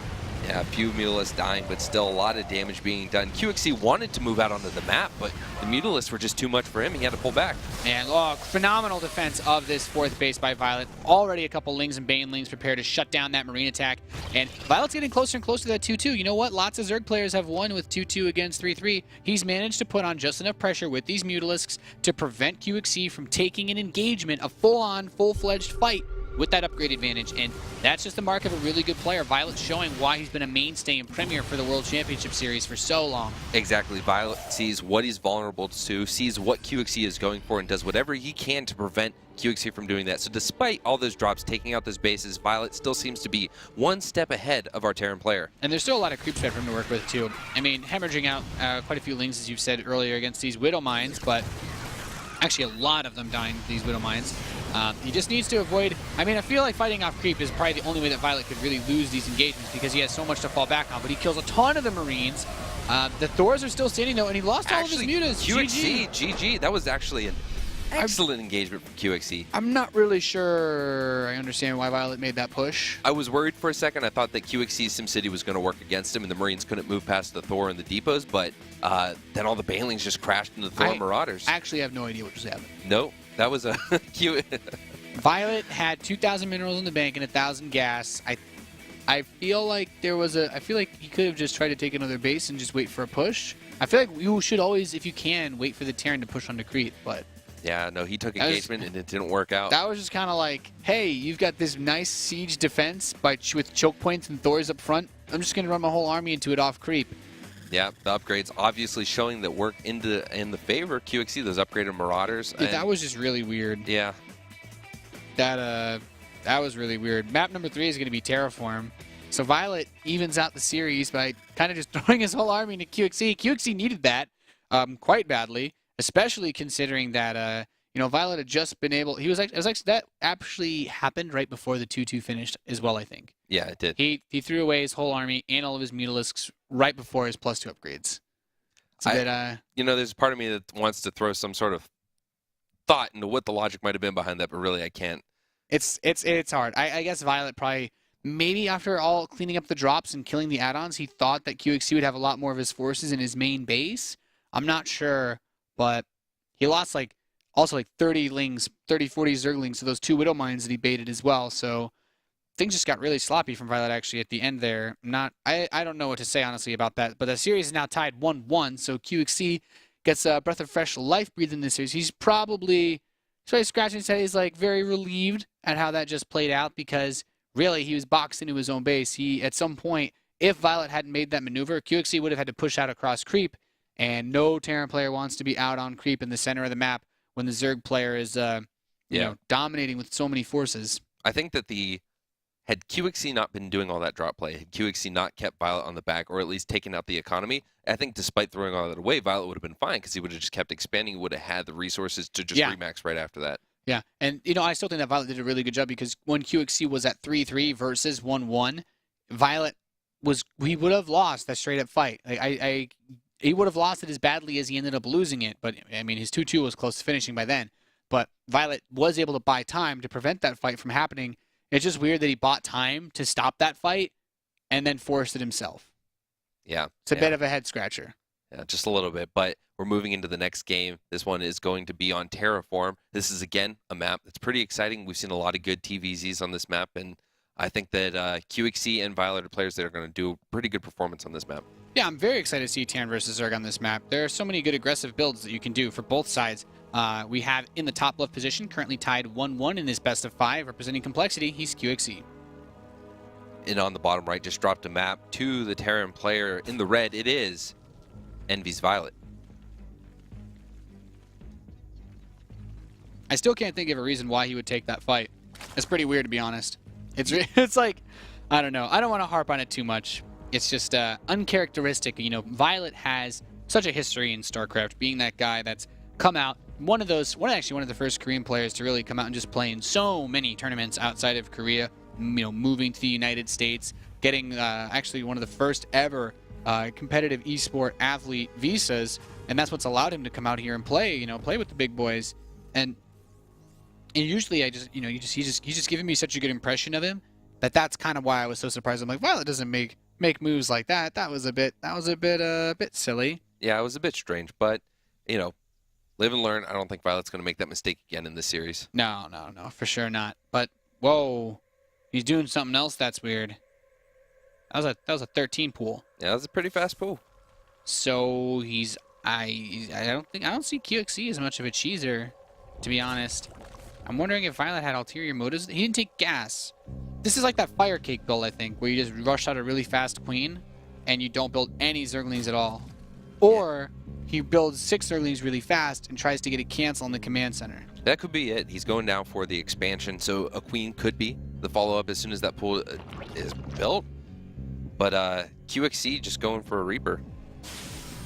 Yeah, a few Mutalisks dying, but still a lot of damage being done. qxc wanted to move out onto the map, but the Mutalisks were just too much for him. He had to pull back. And phenomenal defense of this 4th base by viOLet. Already a couple Lings and Banelings prepared to shut down that Marine attack. And viOLet's getting closer and closer to that 2-2. You know what? Lots of Zerg players have won with 2-2 against 3-3. He's managed to put on just enough pressure with these Mutalisks to prevent qxc from taking an engagement, a full-on, full-fledged fight with that upgrade advantage, and that's just the mark of a really good player. viOLet's showing why he's been a mainstay and premier for the World Championship Series for so long. Exactly. viOLet sees what he's vulnerable to, sees what qxc is going for, and does whatever he can to prevent qxc from doing that. So despite all those drops, taking out those bases, viOLet still seems to be one step ahead of our Terran player. And there's still a lot of creep spread for him to work with, too. I mean, hemorrhaging out quite a few Lings, as you've said earlier, against these Widow Mines, but actually a lot of them dying to these Widow Mines. He just needs to avoid... I mean, I feel like fighting off creep is probably the only way that viOLet could really lose these engagements because he has so much to fall back on, but he kills a ton of the Marines. The Thors are still standing, though, and he lost all of his Mutas. qxc, GG. That was actually an excellent engagement from qxc. I'm not really sure I understand why viOLet made that push. I was worried for a second. I thought that qxc's SimCity was going to work against him and the Marines couldn't move past the Thor and the depots, but then all the Banelings just crashed into the Thor Marauders. I actually have no idea what just happened. No, that was a viOLet had 2,000 minerals in the bank and 1,000 gas. I feel like I feel like he could have just tried to take another base and just wait for a push. I feel like you should always, if you can, wait for the Terran to push onto Crete, but... Yeah, no, he took engagement and it didn't work out. That was just kind of like, hey, you've got this nice siege defense with choke points and Thors up front. I'm just going to run my whole army into it off creep. Yeah, the upgrades obviously showing that work in the favor of qxc, those upgraded Marauders. Yeah, that was just really weird. Yeah. That was really weird. Map number 3 is going to be Terraform. So viOLet evens out the series by kind of just throwing his whole army into qxc. qxc needed that quite badly. Especially considering that, viOLet had just been able... that actually happened right before the 2-2 finished as well, I think. Yeah, it did. He threw away his whole army and all of his Mutalisks right before his +2 upgrades. It's a bit... there's a part of me that wants to throw some sort of thought into what the logic might have been behind that, but really I can't. It's hard. I guess viOLet probably... Maybe after all cleaning up the drops and killing the add-ons, he thought that qxc would have a lot more of his forces in his main base. I'm not sure... But he lost also 30 Lings, 40 Zerglings to those 2 Widow Mines that he baited as well. So things just got really sloppy from viOLet actually at the end there. I don't know what to say honestly about that. But the series is now tied 1-1. So qxc gets a breath of fresh life breathed in this series. He's probably scratching his head. He's very relieved at how that just played out because really he was boxed into his own base. At some point, if viOLet hadn't made that maneuver, qxc would have had to push out across creep. and no Terran player wants to be out on creep in the center of the map when the Zerg player is, you know, dominating with so many forces. I think that had qxc not been doing all that drop play, had qxc not kept viOLet on the back, or at least taken out the economy, I think despite throwing all that away, viOLet would have been fine because he would have just kept expanding. He would have had the resources to just remax right after that. Yeah, and you know, I still think that viOLet did a really good job because when qxc was at 3-3 versus 1-1, viOLet he would have lost that straight up fight. Like he would have lost it as badly as he ended up losing it. But I mean, his 2-2 was close to finishing by then. But viOLet was able to buy time to prevent that fight from happening. It's just weird that he bought time to stop that fight and then forced it himself. Yeah. It's a bit of a head scratcher. Yeah, just a little bit. But we're moving into the next game. This one is going to be on Terraform. This is, again, a map that's pretty exciting. We've seen a lot of good TVZs on this map, and I think that qxc and viOLet are players that are going to do a pretty good performance on this map. Yeah, I'm very excited to see Terran versus Zerg on this map. There are so many good aggressive builds that you can do for both sides. We have in the top left position, currently tied 1-1 in this best of 5, representing complexity. He's qxc. And on the bottom right, just dropped a map to the Terran player in the red. It is Envy's viOLet. I still can't think of a reason why he would take that fight. It's pretty weird, to be honest. It's like, I don't know. I don't want to harp on it too much. It's just uncharacteristic. You know, viOLet has such a history in StarCraft, being that guy that's come out, one of the first Korean players to really come out and just play in so many tournaments outside of Korea. You know, moving to the United States, getting actually one of the first ever competitive esport athlete visas, and that's what's allowed him to come out here and play. You know, play with the big boys. And usually I just, you know, he's just giving me such a good impression of him that's kind of why I was so surprised. I'm like, well, it doesn't make moves like that. That was a bit silly. Yeah, it was a bit strange, but you know, live and learn. I don't think viOLet's going to make that mistake again in this series. No, for sure not. But whoa, he's doing something else that's weird. That was a 13 pool. Yeah, that was a pretty fast pool. So I don't see qxc as much of a cheeser, to be honest. I'm wondering if viOLet had ulterior motives. He didn't take gas. This is like that fire cake build, I think, where you just rush out a really fast queen and you don't build any Zerglings at all. Or he builds 6 Zerglings really fast and tries to get a cancel in the command center. That could be it. He's going down for the expansion, so a queen could be the follow-up as soon as that pool is built. But qxc just going for a Reaper.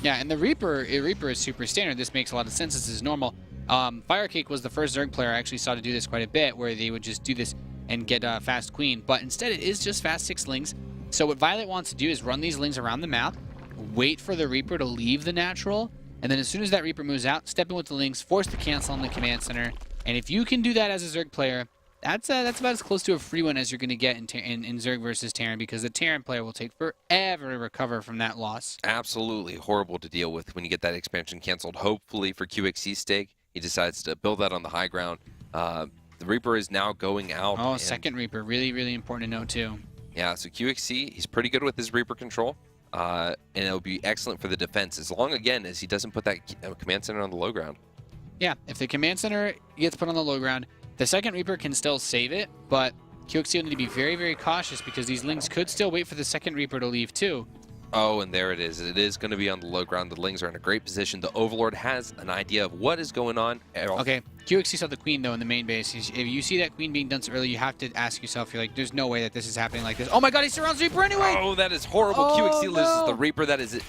Yeah, and the Reaper is super standard. This makes a lot of sense. This is normal. Firecake was the first Zerg player I actually saw to do this quite a bit, where they would just do this and get a fast queen. But instead, it is just fast 6 lings. So what viOLet wants to do is run these lings around the map, wait for the Reaper to leave the natural, and then as soon as that Reaper moves out, step in with the lings, force the cancel on the command center. And if you can do that as a Zerg player, that's about as close to a free win as you're going to get in Zerg versus Terran, because the Terran player will take forever to recover from that loss. Absolutely horrible to deal with when you get that expansion canceled. Hopefully for qxc's stake, he decides to build that on the high ground. The Reaper is now going out. Oh, second Reaper. Really, really important to note, too. Yeah, so qxc, he's pretty good with his Reaper control. And it'll be excellent for the defense, as long, again, as he doesn't put that command center on the low ground. Yeah, if the command center gets put on the low ground, the second Reaper can still save it, but qxc will need to be very, very cautious because these lings could still wait for the second Reaper to leave, too. Oh, and there it is. It is going to be on the low ground. The lings are in a great position. The Overlord has an idea of what is going on. Okay, qxc saw the queen, though, in the main base. If you see that queen being done so early, you have to ask yourself, you're like, there's no way that this is happening like this. Oh my god, he surrounds Reaper anyway! Oh, that is horrible. Oh, qxc loses no. the Reaper. That is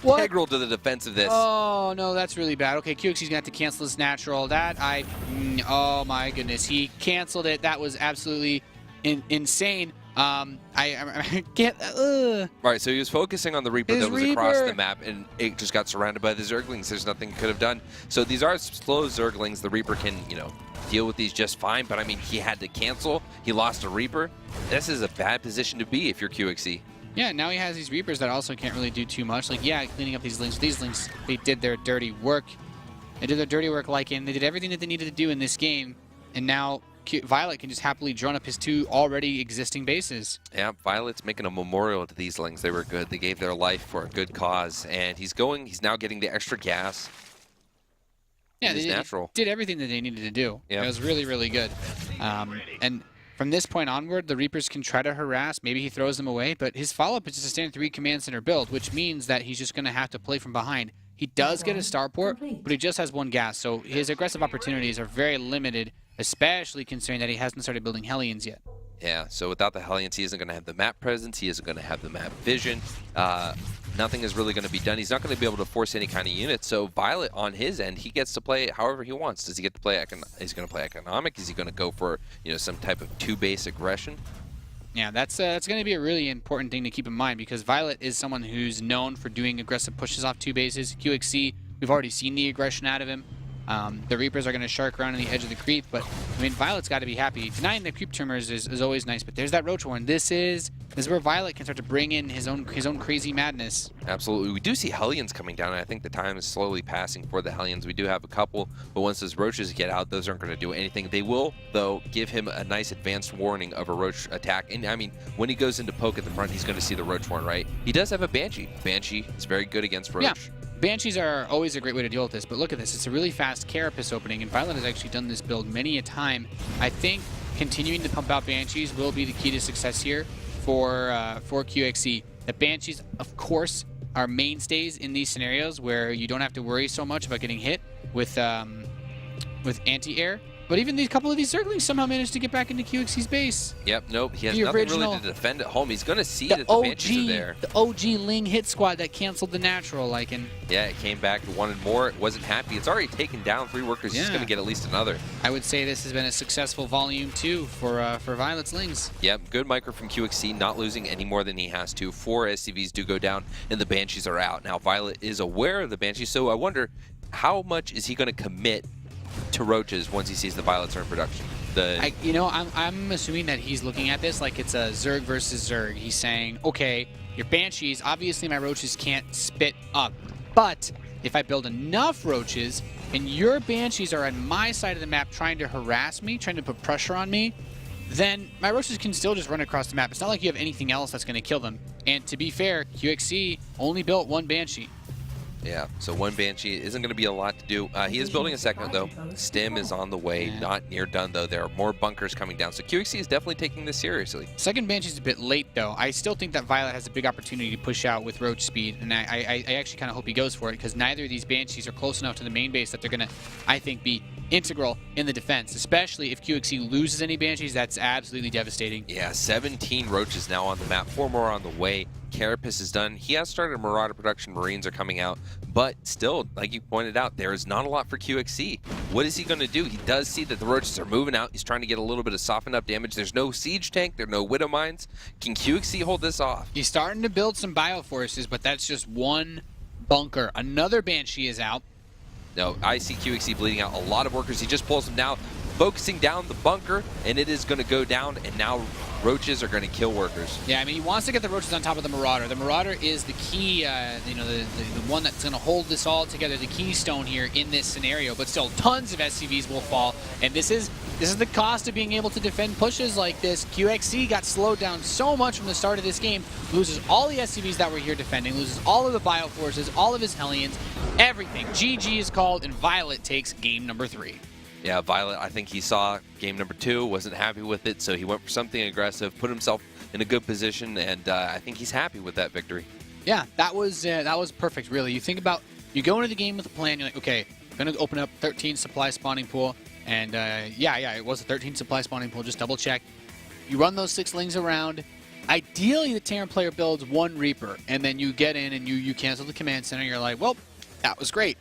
integral to the defense of this. Oh, no, that's really bad. Okay, qxc's going to have to cancel this natural. Oh my goodness, he canceled it. That was absolutely insane. I can't. Right, so he was focusing on the Reaper His that was Reaper. across the map, and it just got surrounded by the Zerglings. There's nothing he could have done. So these are slow Zerglings. The Reaper can, you know, deal with these just fine, but I mean, he had to cancel. He lost a Reaper. This is a bad position to be if you're qxc. Yeah, now he has these Reapers that also can't really do too much. Like, yeah, cleaning up these lings. These lings, they did their dirty work. They did their dirty work they did everything that they needed to do in this game, and now viOLet can just happily drone up his 2 already existing bases. Yeah, viOLet's making a memorial to these lings. They were good. They gave their life for a good cause, and he's now getting the extra gas. Yeah, they did everything that they needed to do. Yep. It was really, really good. And from this point onward, the Reapers can try to harass. Maybe he throws them away, but his follow-up is just a standard 3 command center build, which means that he's just going to have to play from behind. He does get a starport, but he just has one gas, so his aggressive opportunities are very limited, especially considering that he hasn't started building Hellions yet. Yeah, so without the Hellions, he isn't going to have the map presence. He isn't going to have the map vision. Nothing is really going to be done. He's not going to be able to force any kind of units. So viOLet, on his end, he gets to play however he wants. Does he get to play? Is he going to play economic? Is he going to go for some type of two-base aggression? Yeah, that's going to be a really important thing to keep in mind because viOLet is someone who's known for doing aggressive pushes off two bases. qxc, we've already seen the aggression out of him. The Reapers are going to shark around on the edge of the creep, but I mean, viOLet's got to be happy. Denying the creep tumors is always nice, but there's that Roach Warren. This is where viOLet can start to bring in his own crazy madness. Absolutely. We do see Hellions coming down, and I think the time is slowly passing for the Hellions. We do have a couple, but once those Roaches get out, those aren't going to do anything. They will, though, give him a nice advanced warning of a Roach attack. And, I mean, when he goes into poke at the front, he's going to see the Roach Warren, right? He does have a Banshee. Banshee is very good against Roach. Yeah. Banshees are always a great way to deal with this, but look at this. It's a really fast Carapace opening, and viOLet has actually done this build many a time. I think continuing to pump out Banshees will be the key to success here for qxc. The Banshees, of course, are mainstays in these scenarios where you don't have to worry so much about getting hit with anti-air. But even these couple of these Zerglings somehow managed to get back into qxc's base. Yep, nope. He has nothing really to defend at home. He's going to see that the Banshees are there. The OG Ling hit squad that canceled the natural, Yeah, it came back, wanted more, it wasn't happy. It's already taken down 3 workers. He's going to get at least another. I would say this has been a successful volume 2 for viOLet's Lings. Yep, good micro from qxc, not losing any more than he has to. 4 SCVs do go down, and the Banshees are out. Now, viOLet is aware of the Banshees, so I wonder how much is he going to commit to Roaches once he sees the violets are in production. I'm assuming that he's looking at this like it's a Zerg versus Zerg. He's saying, okay, your Banshees, obviously my Roaches can't spit up, but if I build enough Roaches and your Banshees are on my side of the map trying to harass me, trying to put pressure on me, then my Roaches can still just run across the map. It's not like you have anything else that's going to kill them. And to be fair, qxc only built 1 Banshee. Yeah, so 1 Banshee isn't going to be a lot to do. He is building a second, though. Stim is on the way, not near done, though. There are more bunkers coming down, so qxc is definitely taking this seriously. Second Banshee's a bit late, though. I still think that viOLet has a big opportunity to push out with Roach speed, and I actually kind of hope he goes for it, because neither of these Banshees are close enough to the main base that they're going to, I think, be integral in the defense, especially if qxc loses any Banshees. That's absolutely devastating. Yeah, 17 Roaches now on the map, 4 more on the way. Carapace is done. He has started Marauder production. Marines are coming out, but still, like you pointed out, there is not a lot for qxc. What is he going to do? He does see that the Roaches are moving out. He's trying to get a little bit of softened up damage. There's no siege tank. There are no Widow Mines. Can qxc hold this off? He's starting to build some bioforces, but that's just 1 bunker. Another Banshee is out. No, I see qxc bleeding out a lot of workers. He just pulls them down, focusing down the bunker, and it is going to go down, and now Roaches are going to kill workers. Yeah, I mean, he wants to get the Roaches on top of the Marauder. The Marauder is the key, the one that's going to hold this all together, the keystone here in this scenario. But still, tons of SCVs will fall, and this is the cost of being able to defend pushes like this. qxc got slowed down so much from the start of this game, loses all the SCVs that were here defending, loses all of the bioforces, all of his Hellions, everything. GG is called, and viOLet takes game number 3. Yeah, viOLet, I think he saw game number 2, wasn't happy with it, so he went for something aggressive, put himself in a good position, and I think he's happy with that victory. Yeah, that was perfect, really. You think about, you go into the game with a plan, you're like, okay, I'm going to open up 13 supply spawning pool, and yeah, it was a 13 supply spawning pool, just double check. You run those 6 Lings around. Ideally, the Terran player builds 1 Reaper, and then you get in and you cancel the command center, you're like, well, that was great.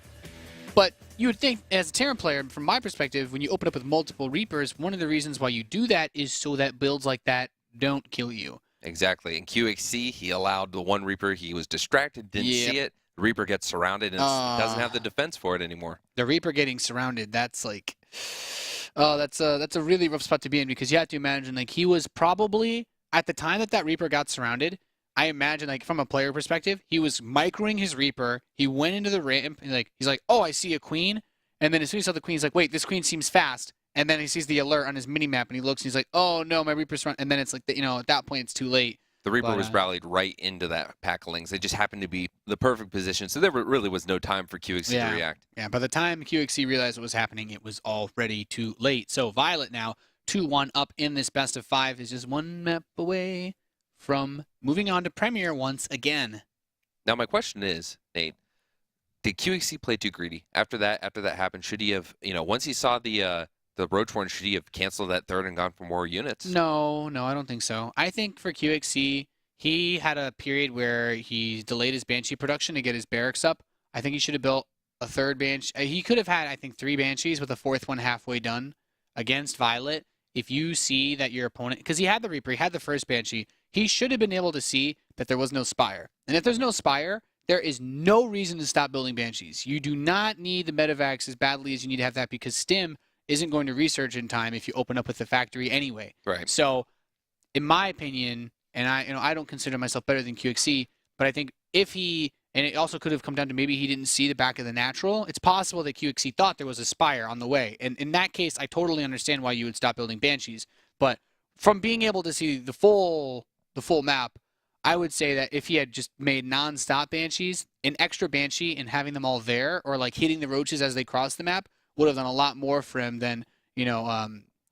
But you would think, as a Terran player, from my perspective, when you open up with multiple Reapers, one of the reasons why you do that is so that builds like that don't kill you. Exactly. In qxc, he allowed the 1 Reaper. He was distracted, didn't see it. The Reaper gets surrounded and doesn't have the defense for it anymore. The Reaper getting surrounded, that's like... Oh, that's a really rough spot to be in, because you have to imagine, like, he was probably, at the time that Reaper got surrounded, I imagine, like, from a player perspective, he was microing his Reaper. He went into the ramp, and he's like, oh, I see a queen. And then as soon as he saw the queen, he's like, wait, this queen seems fast. And then he sees the alert on his mini-map, and he looks, and he's like, oh, no, my Reaper's run. And then it's like, at that point, it's too late. The Reaper was rallied right into that pack of Lings. They just happened to be the perfect position, so there really was no time for qxc to react. Yeah, by the time qxc realized what was happening, it was already too late. So viOLet now, 2-1 up in this best of 5, is just 1 map away from moving on to Premier once again. Now, my question is, Nate, did QXC play too greedy after that happened? Should he have, once he saw the Roach Horn, should he have canceled that third and gone for more units? No, I don't think so. I think for QXC, he had a period where he delayed his Banshee production to get his barracks up. I think he should have built a third Banshee. He could have had, I think, 3 Banshees with a 4th one halfway done against viOLet. If you see that your opponent, because he had the Reaper, he had the first Banshee, he should have been able to see that there was no Spire. And if there's no Spire, there is no reason to stop building Banshees. You do not need the Medivacs as badly as you need to have that, because Stim isn't going to research in time if you open up with the factory anyway. Right. So, in my opinion, and I don't consider myself better than QXC, but I think if he, and it also could have come down to maybe he didn't see the back of the natural. It's possible that QXC thought there was a Spire on the way. And in that case, I totally understand why you would stop building Banshees. But from being able to see the full map, I would say that if he had just made non-stop Banshees, an extra Banshee and having them all there, or like hitting the roaches as they cross the map, would have done a lot more for him than,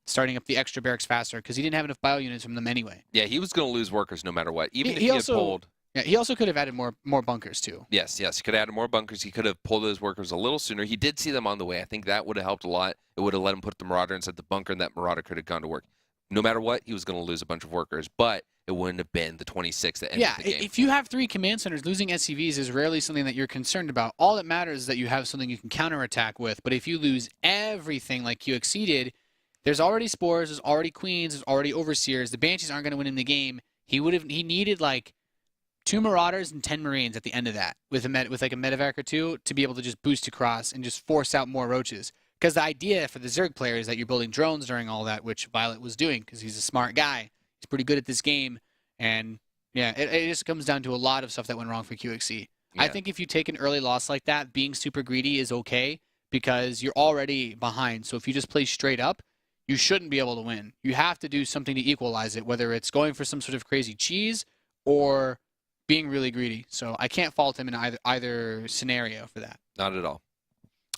starting up the extra barracks faster, because he didn't have enough bio units from them anyway. Yeah, he was going to lose workers no matter what. Even if he had pulled... Yeah, he also could have added more bunkers too. Yes, he could have added more bunkers. He could have pulled those workers a little sooner. He did see them on the way. I think that would have helped a lot. It would have let him put the Marauder inside the bunker, and that Marauder could have gone to work. No matter what, he was going to lose a bunch of workers, but it wouldn't have been the 26 that ended the game. Yeah, if you have 3 command centers, losing SCVs is rarely something that you're concerned about. All that matters is that you have something you can counterattack with. But if you lose everything like QXC did, there's already Spores, there's already Queens, there's already Overseers. The Banshees aren't going to win in the game. He needed like 2 Marauders and 10 Marines at the end of that with like a Medivac or 2 to be able to just boost across and just force out more roaches. Because the idea for the Zerg player is that you're building drones during all that, which viOLet was doing because he's a smart guy. He's pretty good at this game. And yeah, it just comes down to a lot of stuff that went wrong for QXC. Yeah. I think if you take an early loss like that, being super greedy is okay because you're already behind. So if you just play straight up, you shouldn't be able to win. You have to do something to equalize it, whether it's going for some sort of crazy cheese or being really greedy. So I can't fault him in either scenario for that. Not at all.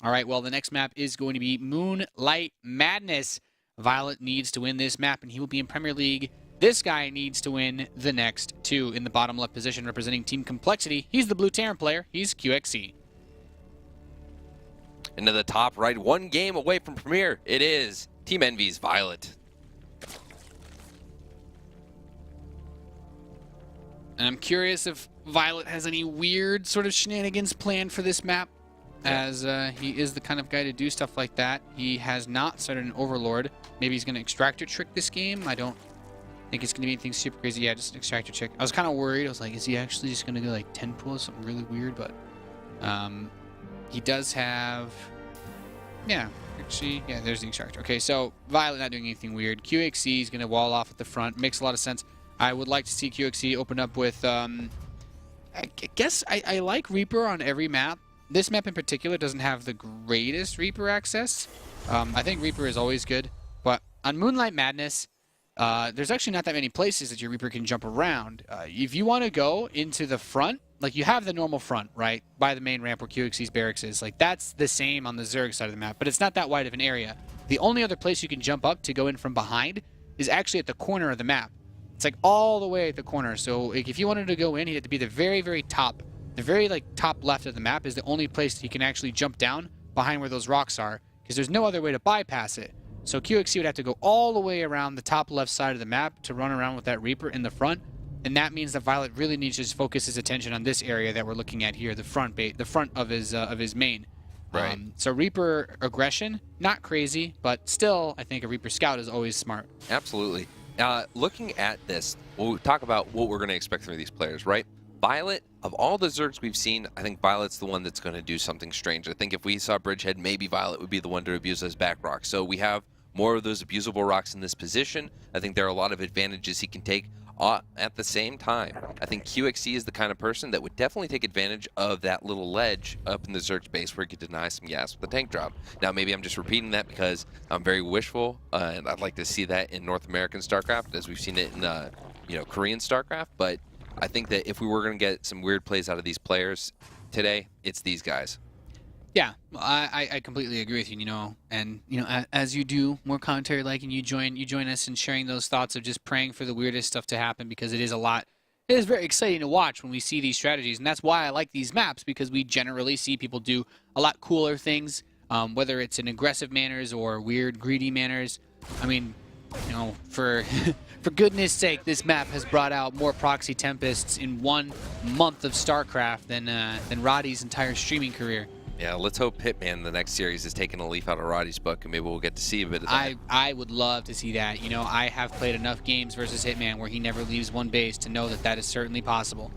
All right, well, the next map is going to be Moonlight Madness. viOLet needs to win this map, and he will be in Premier League. This guy needs to win the next 2 in the bottom left position, representing Team Complexity. He's the Blue Terran player. He's QXC. Into the top right, 1 game away from Premier. It is Team Envy's viOLet. And I'm curious if viOLet has any weird sort of shenanigans planned for this map. As he is the kind of guy to do stuff like that. He has not started an Overlord. Maybe he's going to Extractor Trick this game. I don't think it's going to be anything super crazy. Yeah, just an Extractor Trick. I was kind of worried. I was like, is he actually just going to go like 10 pull, something really weird? But he does have... Yeah, actually, yeah, there's the Extractor. Okay, so viOLet not doing anything weird. QXC is going to wall off at the front. Makes a lot of sense. I would like to see QXC open up with... I guess I like Reaper on every map. This map in particular doesn't have the greatest Reaper access. I think Reaper is always good. But on Moonlight Madness, there's actually not that many places that your Reaper can jump around. If you want to go into the front, like you have the normal front, right? By the main ramp where QXC's barracks is. Like that's the same on the Zerg side of the map, but it's not that wide of an area. The only other place you can jump up to go in from behind is actually at the corner of the map. It's like all the way at the corner. So like, if you wanted to go in, you had to be the very, very top. The very like top left of the map is the only place that you can actually jump down behind where those rocks are, because there's no other way to bypass it. So QXC would have to go all the way around the top left side of the map to run around with that Reaper in the front, and that means that viOLet really needs to just focus his attention on this area that we're looking at here, the front of his main. Right. So Reaper aggression, not crazy, but still, I think a Reaper scout is always smart. Absolutely. Looking at this, we'll talk about what we're going to expect from these players, right? viOLet, of all the Zergs we've seen, I think viOLet's the one that's going to do something strange. I think if we saw Bridgehead, maybe viOLet would be the one to abuse those back rocks. So we have more of those abusable rocks in this position. I think there are a lot of advantages he can take. At the same time, I think QXC is the kind of person that would definitely take advantage of that little ledge up in the Zerg base where he could deny some gas with the tank drop. Now, maybe I'm just repeating that because I'm very wishful, and I'd like to see that in North American StarCraft as we've seen it in Korean StarCraft. But I think that if we were going to get some weird plays out of these players today, it's these guys. Yeah, I completely agree with you, and, as you do more commentary like, and you join us in sharing those thoughts of just praying for the weirdest stuff to happen, because it is a lot. It is very exciting to watch when we see these strategies, and that's why I like these maps, because we generally see people do a lot cooler things, whether it's in aggressive manners or weird, greedy manners. I mean, you know, for for goodness sake, this map has brought out more Proxy Tempests in 1 month of StarCraft than Roddy's entire streaming career. Yeah, let's hope Hitman, the next series, is taking a leaf out of Roddy's book, and maybe we'll get to see a bit of that. I would love to see that. You know, I have played enough games versus Hitman where he never leaves one base to know that that is certainly possible.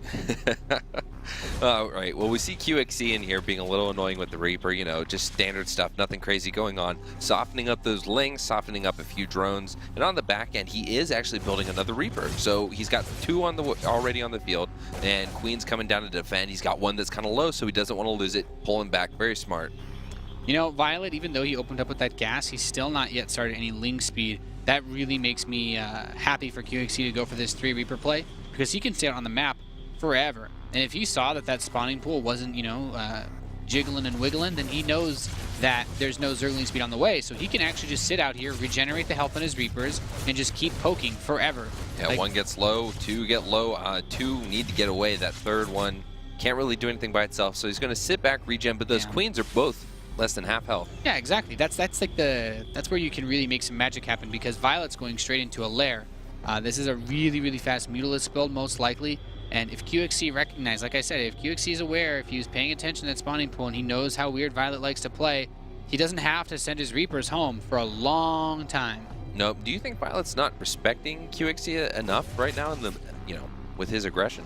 All right, well, we see qxc in here being a little annoying with the Reaper, you know, just standard stuff, nothing crazy going on. Softening up those lings, softening up a few drones, and on the back end, he is actually building another Reaper. So he's got 2 on already on the field, and Queen's coming down to defend. He's got one that's kind of low, so he doesn't want to lose it, pulling back. Very smart. You know, viOLet, even though he opened up with that gas, he's still not yet started any ling speed. That really makes me happy for qxc to go for this 3 Reaper play, because he can stay out on the map forever. And if he saw that that spawning pool wasn't, you know, jiggling and wiggling, then he knows that there's no Zergling speed on the way. So he can actually just sit out here, regenerate the health on his Reapers, and just keep poking forever. Yeah, like, 1 gets low, 2 get low, 2 need to get away. That 3rd one can't really do anything by itself, so he's going to sit back, regen, but those Queens are both less than half health. Yeah, exactly. That's like that's where you can really make some magic happen, because viOLet's going straight into a lair. This is a really, really fast Mutalisk build, most likely. And if qxc recognizes, like I said, if qxc is aware, if he was paying attention to that spawning pool and he knows how weird viOLet likes to play, he doesn't have to send his Reapers home for a long time. No, do you think viOLet's not respecting qxc enough right now in the, you know, with his aggression?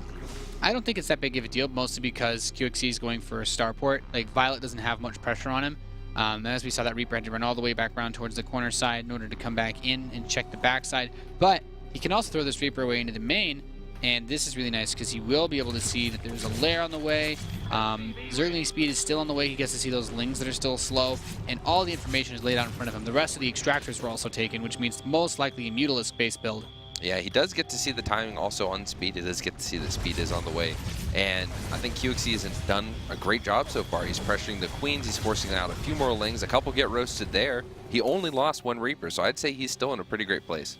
I don't think it's that big of a deal, mostly because qxc is going for a starport. Like, viOLet doesn't have much pressure on him. As we saw, that Reaper had to run all the way back around towards the corner side in order to come back in and check the backside. But he can also throw this Reaper away into the main, and this is really nice because he will be able to see that there's a lair on the way. Zergling speed is still on the way. He gets to see those lings that are still slow, and all the information is laid out in front of him. The rest of the extractors were also taken, which means most likely a Mutalisk-based build. Yeah, he does get to see the timing also on speed. He does get to see that speed is on the way. And I think qxc has done a great job so far. He's pressuring the Queens. He's forcing out a few more lings. A couple get roasted there. He only lost 1 Reaper, so I'd say he's still in a pretty great place.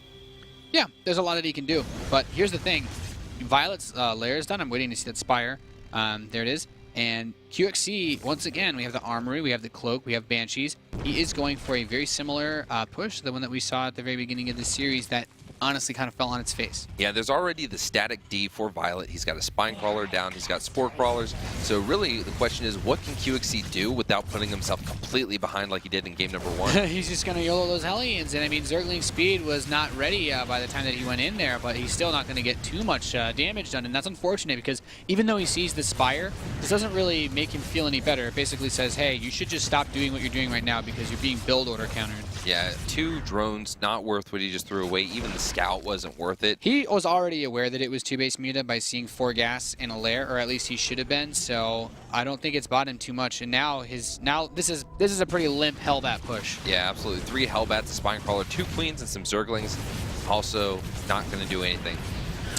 Yeah, there's a lot that he can do. But here's the thing. viOLet's lair is done. I'm waiting to see that Spire. There it is. And qxc, once again, we have the Armory, we have the Cloak, we have Banshees. He is going for a very similar push to the one that we saw at the very beginning of the series that honestly kind of fell on its face. Yeah, there's already the static D for viOLet. He's got a Spine Crawler down. He's got Spore Crawlers. So really, the question is, what can qxc do without putting himself completely behind like he did in game number 1? He's just going to YOLO those Hellions. And I mean, Zergling speed was not ready by the time that he went in there, but he's still not going to get too much damage done. And that's unfortunate, because even though he sees the Spire, this doesn't really make him feel any better. It basically says, hey, you should just stop doing what you're doing right now because you're being build order countered. Yeah, 2 drones, not worth what he just threw away. Even the Scout wasn't worth it. He was already aware that it was 2-base muta by seeing 4 gas in a lair, or at least he should have been. So I don't think it's bought him too much. And now this is a pretty limp Hellbat push. Yeah, absolutely. 3 Hellbats, a Spine Crawler, 2 Queens, and some Zerglings. Also not going to do anything.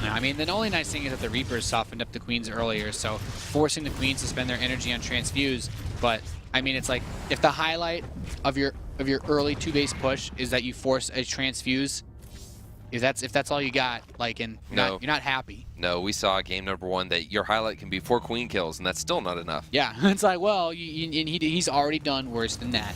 I mean, the only nice thing is that the Reapers softened up the Queens earlier, so forcing the Queens to spend their energy on Transfuse. But I mean, it's like, if the highlight of your early 2-base push is that you force a Transfuse, if that's all you got, like, and you're not happy. No, we saw game number 1 that your highlight can be 4 Queen kills, and that's still not enough. Yeah, it's like, well, and he's already done worse than that.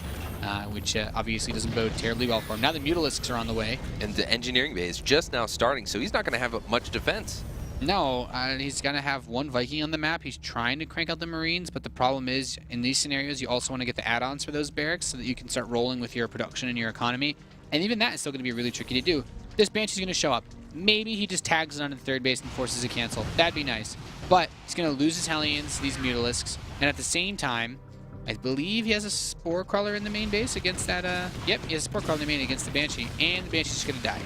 Which obviously doesn't bode terribly well for him. Now the Mutalisks are on the way. And the engineering bay is just now starting, so he's not going to have much defense. No, he's going to have 1 Viking on the map. He's trying to crank out the Marines, but the problem is, in these scenarios, you also want to get the add-ons for those barracks so that you can start rolling with your production and your economy. And even that is still going to be really tricky to do. This Banshee's going to show up. Maybe he just tags it onto the 3rd base and forces a cancel. That'd be nice. But he's going to lose his Hellions, these Mutalisks, and at the same time, I believe he has a Spore Crawler in the main base against that, yep, he has a Spore Crawler in the main against the Banshee, and the Banshee's gonna die.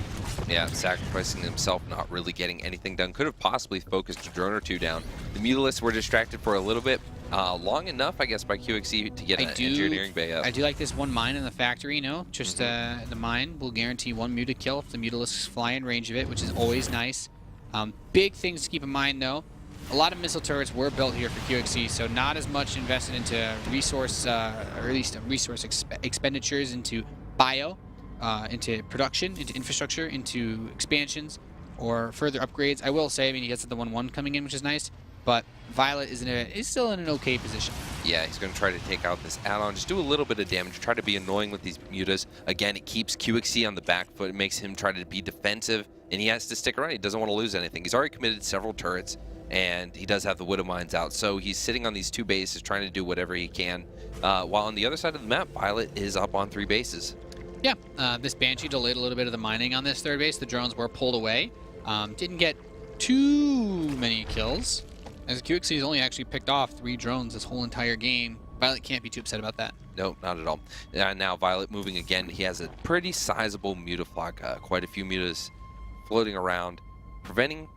Yeah, sacrificing himself, not really getting anything done. Could have possibly focused a drone or 2 down. The Mutalisks were distracted for a little bit, long enough, I guess, by qxc to get an engineering bay up. I do like this 1 mine in the factory, you know, just the mine will guarantee 1 muta kill if the Mutalisks fly in range of it, which is always nice. Big things to keep in mind, though. A lot of missile turrets were built here for qxc, so not as much invested into resource, or at least resource expenditures into bio, into production, into infrastructure, into expansions, or further upgrades. I will say, I mean, he gets the 1-1 coming in, which is nice, but viOLet is still in an okay position. Yeah, he's going to try to take out this add-on, just do a little bit of damage, try to be annoying with these mutas. Again, it keeps qxc on the back foot, it makes him try to be defensive, and he has to stick around. He doesn't want to lose anything. He's already committed several turrets, and he does have the Widow Mines out, so he's sitting on these 2 bases trying to do whatever he can, while on the other side of the map, viOLet is up on 3 bases. Yeah, this Banshee delayed a little bit of the mining on this 3rd base. The drones were pulled away. Didn't get too many kills, as qxc has only actually picked off 3 drones this whole entire game. viOLet can't be too upset about that. No, not at all. Now viOLet moving again. He has a pretty sizable mutaflock, quite a few mutas floating around, preventing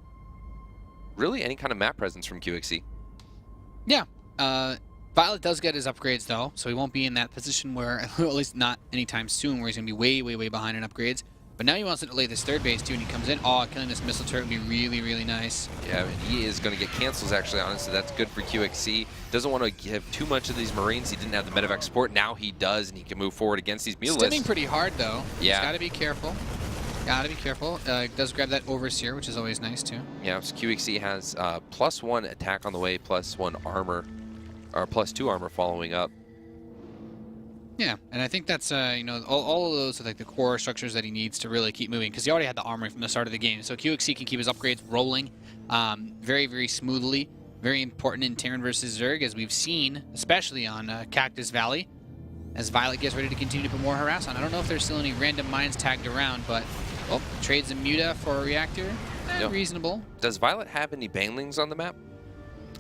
really any kind of map presence from qxc. Yeah, viOLet does get his upgrades though, so he won't be in that position where, at least not anytime soon, where he's going to be way, way, way behind in upgrades. But now he wants to delay this 3rd base too, and he comes in. Oh, killing this missile turret would be really, really nice. Yeah, and he is going to get cancels actually on it, so that's good for qxc. Doesn't want to give too much of these Marines. He didn't have the medevac support. Now he does, and he can move forward against these mutalisks. Stunning pretty hard though. Yeah. Got to be careful. Got to be careful. Does grab that Overseer, which is always nice too. Yeah, so qxc has +1 attack on the way, +1 armor, or +2 armor following up. Yeah, and I think that's, you know, all of those are like the core structures that he needs to really keep moving, because he already had the armor from the start of the game. So qxc can keep his upgrades rolling very, very smoothly. Very important in Terran versus Zerg, as we've seen, especially on Cactus Valley, as viOLet gets ready to continue to put more harass on. I don't know if there's still any random mines tagged around, but, well, trades a Muta for a reactor. Yep. Reasonable. Does viOLet have any banelings on the map?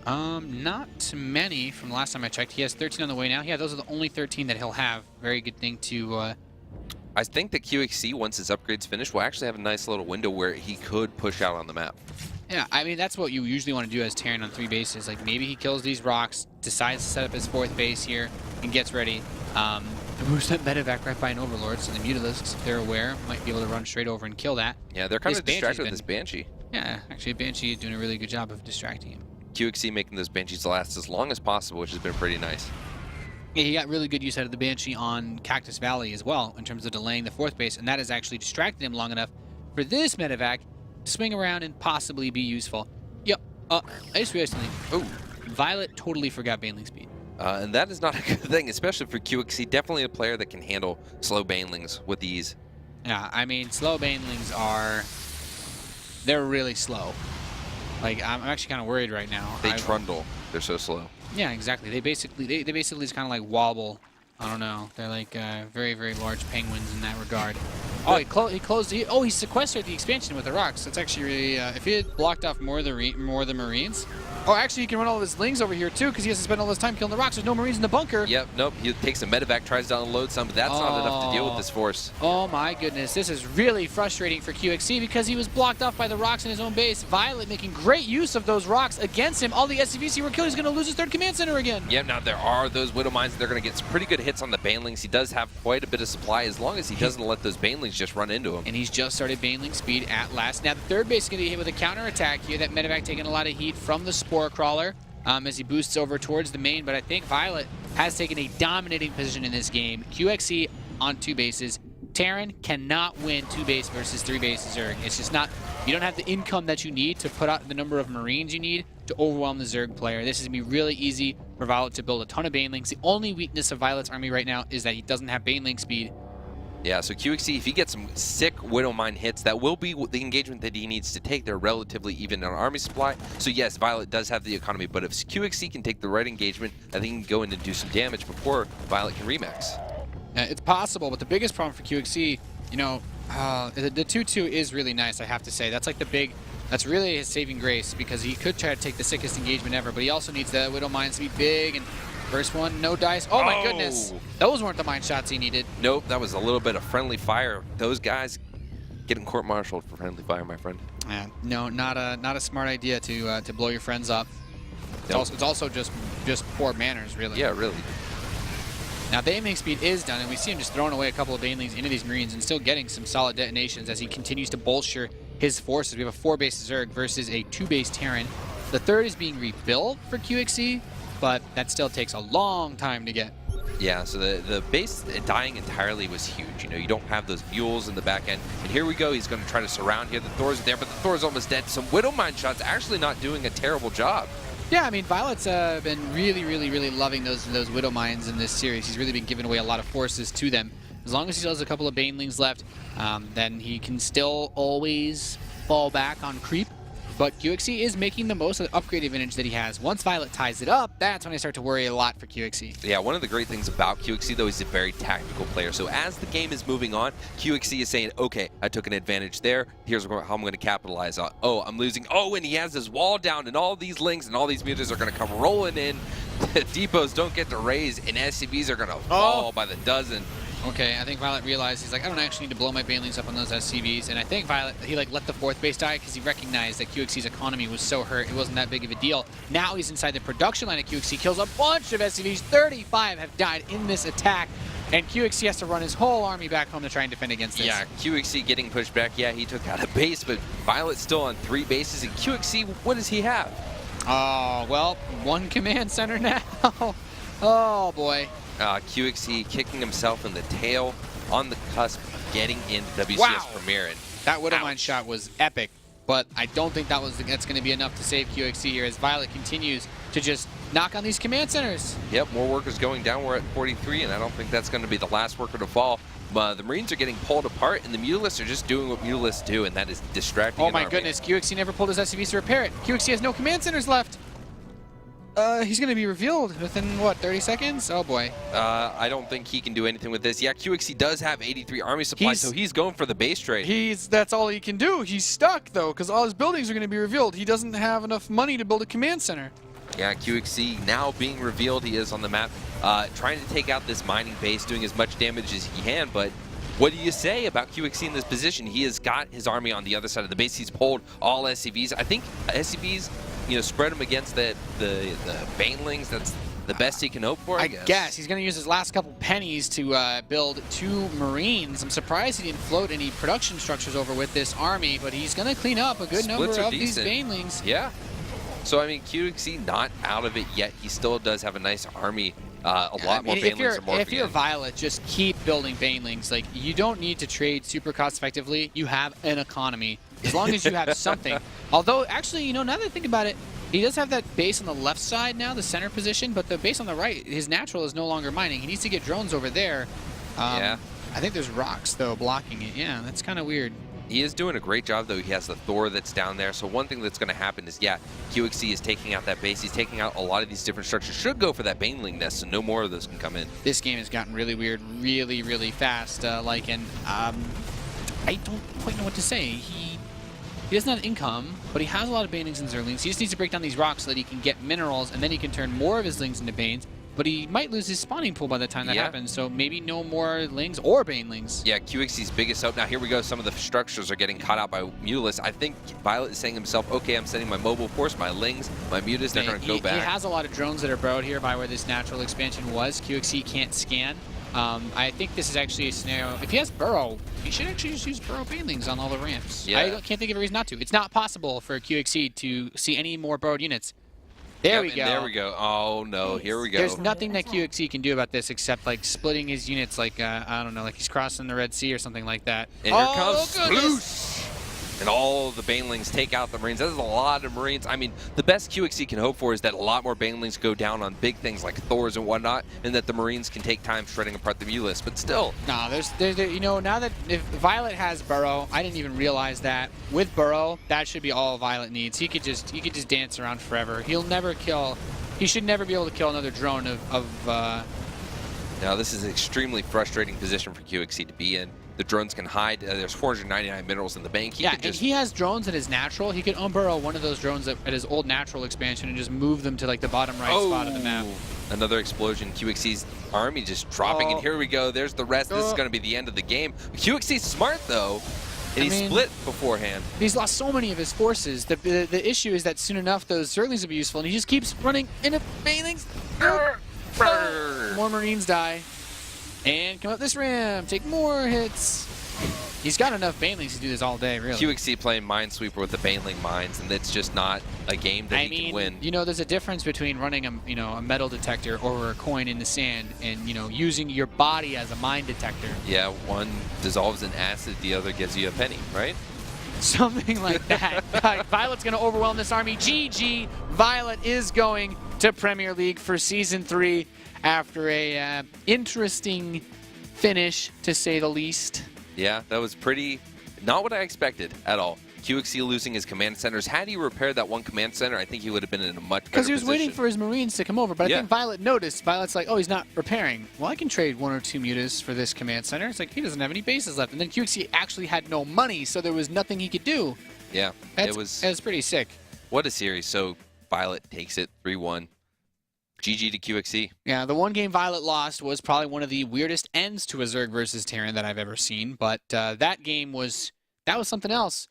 Not many from the last time I checked. He has 13 on the way now. Yeah, those are the only 13 that he'll have. Very good thing to... I think that qxc, once his upgrade's finished, will actually have a nice little window where he could push out on the map. Yeah, I mean, that's what you usually want to do as Terran on 3 bases. Like, maybe he kills these rocks, decides to set up his 4th base here, and gets ready. Moves that medevac right by an Overlord, so the Mutalisks, if they're aware, might be able to run straight over and kill that. Yeah, they're kind of distracted with this Banshee. Yeah, actually, Banshee is doing a really good job of distracting him. qxc making those Banshees last as long as possible, which has been pretty nice. Yeah, he got really good use out of the Banshee on Cactus Valley as well, in terms of delaying the 4th base, and that has actually distracted him long enough for this medevac to swing around and possibly be useful. Yep, I just realized something. Oh, viOLet totally forgot Baneling speed. And that is not a good thing, especially for qxc. Definitely a player that can handle slow Banelings with ease. Yeah, I mean, slow Banelings are... they're really slow. Like, I'm actually kind of worried right now. They trundle. They're so slow. Yeah, exactly. They basically just kind of like wobble. I don't know. They're like very, very large penguins in that regard. Oh, he closed. He sequestered the expansion with the rocks. That's actually really. If he had blocked off more of the Marines. Oh, actually, he can run all of his Lings over here too, because he has to spend all this time killing the rocks. There's no Marines in the bunker. Yep. Nope. He takes a medevac, tries to unload some, but that's not enough to deal with this force. Oh my goodness, this is really frustrating for qxc because he was blocked off by the rocks in his own base. viOLet making great use of those rocks against him. All the SCVs were killed. He's going to lose his 3rd command center again. Yeah. Now there are those Widow Mines. They're going to get some pretty good hits on the Banelings. He does have quite a bit of supply as long as he doesn't let those Banelings just run into him. And he's just started Baneling speed at last. Now the 3rd base is going to get hit with a counter attack here. That medevac taking a lot of heat from the Spore Crawler. As he boosts over towards the main, but I think viOLet has taken a dominating position in this game. qxc on 2 bases. Terran cannot win 2 base versus 3 base Zerg. It's just not, you don't have the income that you need to put out the number of Marines you need to overwhelm the Zerg player. This is going to be really easy for viOLet to build a ton of Banelings. The only weakness of viOLet's army right now is that he doesn't have Baneling speed. Yeah, so qxc, if he gets some sick Widow Mine hits, that will be the engagement that he needs to take. They're relatively even on army supply. So yes, viOLet does have the economy, but if qxc can take the right engagement, I think he can go in and do some damage before viOLet can remix. It's possible, but the biggest problem for qxc, you know, the 2-2 is really nice, I have to say. That's like that's really his saving grace, because he could try to take the sickest engagement ever, but he also needs the Widow Mines to be big, and first one, no dice. Oh my goodness. Those weren't the mine shots he needed. Nope, that was a little bit of friendly fire. Those guys getting court-martialed for friendly fire, my friend. Yeah, no, not a smart idea to blow your friends up. Nope. It's also just poor manners, really. Yeah, really. Now, Baneling speed is done, and we see him just throwing away a couple of Banelings into these Marines and still getting some solid detonations as he continues to bolster his forces. We have a 4-base Zerg versus a 2-base Terran. The 3rd is being rebuilt for qxc, but that still takes a long time to get. Yeah, so the base dying entirely was huge. You know, you don't have those mules in the back end. And here we go. He's going to try to surround here. The Thor's there, but the Thor's almost dead. Some Widow Mine shots actually not doing a terrible job. Yeah, I mean, viOLet's been really loving those Widow Mines in this series. He's really been giving away a lot of forces to them. As long as he still has a couple of Banelings left, then he can still always fall back on creep. But qxc is making the most of the upgrade advantage that he has. Once viOLet ties it up, that's when I start to worry a lot for qxc. Yeah, one of the great things about qxc, though, he's a very tactical player. So as the game is moving on, qxc is saying, okay, I took an advantage there. Here's how I'm going to capitalize on. Oh, I'm losing. Oh, and he has his wall down, and all these links and all these mutants are going to come rolling in. Depots don't get to raise, and SCVs are going to fall by the dozen. Okay, I think viOLet realized, he's like, I don't actually need to blow my Banelings up on those SCVs, and I think viOLet, he like let the 4th base die because he recognized that qxc's economy was so hurt, it wasn't that big of a deal. Now he's inside the production line of qxc, kills a bunch of SCVs, 35 have died in this attack, and qxc has to run his whole army back home to try and defend against this. Yeah, qxc getting pushed back. Yeah, he took out a base, but viOLet's still on 3 bases, and qxc, what does he have? Oh, well, 1 command center now. Oh, boy. qxc kicking himself in the tail on the cusp of getting in WCS Wow. Premier. And that Widow Mine shot was epic, but I don't think that's going to be enough to save qxc here as viOLet continues to just knock on these command centers. Yep, more workers going down. We're at 43, and I don't think that's going to be the last worker to fall. The Marines are getting pulled apart, and the Mutalisks are just doing what Mutalisks do, and that is distracting. Oh my goodness, qxc never pulled his SCVs to repair it. qxc has no command centers left. He's going to be revealed within, what, 30 seconds? Oh, boy. I don't think he can do anything with this. Yeah, qxc does have 83 army supplies, so he's going for the base trade. That's all he can do. He's stuck, though, because all his buildings are going to be revealed. He doesn't have enough money to build a command center. Yeah, qxc now being revealed. He is on the map, trying to take out this mining base, doing as much damage as he can, but what do you say about qxc in this position? He has got his army on the other side of the base. He's pulled all SCVs. I think SCVs, you know, spread him against the Banelings. That's the best he can hope for, I guess. He's going to use his last couple pennies to build 2 Marines. I'm surprised he didn't float any production structures over with this army, but he's going to clean up a good number of these Banelings. Yeah. So, I mean, qxc not out of it yet. He still does have a nice army. A lot more Banelings are morphing in. If you're viOLet, just keep building Banelings. Like, you don't need to trade super cost effectively. You have an economy. As long as you have something. Although, actually, you know, now that I think about it, he does have that base on the left side now, the center position, but the base on the right, his natural is no longer mining. He needs to get drones over there. Yeah. I think there's rocks, though, blocking it. Yeah, that's kind of weird. He is doing a great job, though. He has the Thor that's down there. So one thing that's going to happen is, yeah, qxc is taking out that base. He's taking out a lot of these different structures. Should go for that Baneling nest, so no more of those can come in. This game has gotten really weird, really fast. I don't quite know what to say. He doesn't have income, but he has a lot of Banelings and Zerlings. He just needs to break down these rocks so that he can get minerals, and then he can turn more of his Lings into Banes. But he might lose his spawning pool by the time that happens, so maybe no more Lings or Banelings. Yeah, qxc's biggest hope. Now, here we go. Some of the structures are getting caught out by Mutalisks. I think viOLet is saying to himself, okay, I'm sending my mobile force, my Lings, my Mutalisks, they're going to go back. He has a lot of drones that are burrowed here by where this natural expansion was. qxc can't scan. I think this is actually a scenario. If he has burrow, he should actually just use burrow Banelings on all the ramps. Yeah. I can't think of a reason not to. It's not possible for qxc to see any more burrowed units. There we go. There we go. Oh, no. Here we go. There's nothing that qxc can do about this except, like, splitting his units like, I don't know, like he's crossing the Red Sea or something like that. And here comes Sploosh! And all the Banelings take out the Marines. That is a lot of Marines. I mean, the best qxc can hope for is that a lot more Banelings go down on big things like Thors and whatnot, and that the Marines can take time shredding apart the Mutalisks. But still. No, there's you know, now that if viOLet has burrow, I didn't even realize that. With burrow, that should be all viOLet needs. He could just dance around forever. He'll never kill. He should never be able to kill another drone Now, this is an extremely frustrating position for qxc to be in. The drones can hide. There's 499 minerals in the bank. And he has drones at his natural. He could unburrow one of those drones at his old natural expansion and just move them to, like, the bottom right spot of the map. Another explosion. qxc's army just dropping, and here we go. There's the rest. This is going to be the end of the game. qxc's smart, though, and he split beforehand. He's lost so many of his forces. The issue is that soon enough, those Zerlings will be useful, and he just keeps running into Banelings. More Marines die. And come up this ramp, take more hits. He's got enough banelings to do this all day, really. qxc playing Minesweeper with the Baneling Mines, and it's just not a game that he can win. You know, there's a difference between running a metal detector over a coin in the sand and, using your body as a mine detector. Yeah, one dissolves in acid, the other gives you a penny, right? Something like that. viOLet's going to overwhelm this army. GG. viOLet is going to Premier League for Season 3 after a interesting finish, to say the least. Yeah, that was not what I expected at all. qxc losing his command centers. Had he repaired that one command center, I think he would have been in a much better position. Because he was waiting for his Marines to come over, but I think viOLet noticed. viOLet's like, oh, he's not repairing. Well, I can trade 1 or 2 mutas for this command center. It's like, he doesn't have any bases left. And then qxc actually had no money, so there was nothing he could do. Yeah, it was pretty sick. What a series. So viOLet takes it 3-1. GG to qxc. Yeah, the one game viOLet lost was probably one of the weirdest ends to a Zerg versus Terran that I've ever seen, but that game was something else.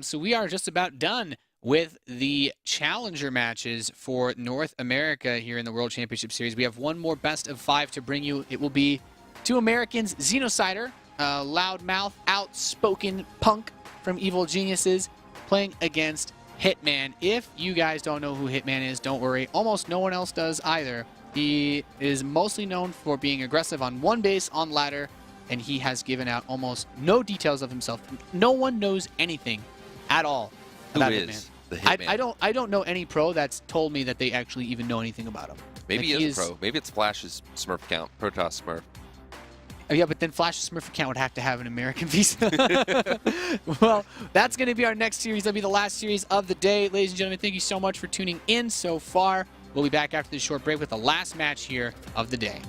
So we are just about done with the challenger matches for North America here in the World Championship Series. We have one more best of 5 to bring you. It will be 2 Americans, Xenocider, loudmouth, outspoken punk from Evil Geniuses, playing against Hitman. If you guys don't know who Hitman is, don't worry. Almost no one else does either. He is mostly known for being aggressive on one base on ladder, and he has given out almost no details of himself. No one knows anything at all about Hitman. The Hitman? I don't know any pro that's told me that they actually even know anything about him. Maybe he is a pro. Maybe it's Flash's Smurf account, Protoss Smurf. Oh, yeah, but then Flash's Smurf account would have to have an American visa. Well, that's going to be our next series. That'll be the last series of the day. Ladies and gentlemen, thank you so much for tuning in so far. We'll be back after this short break with the last match here of the day.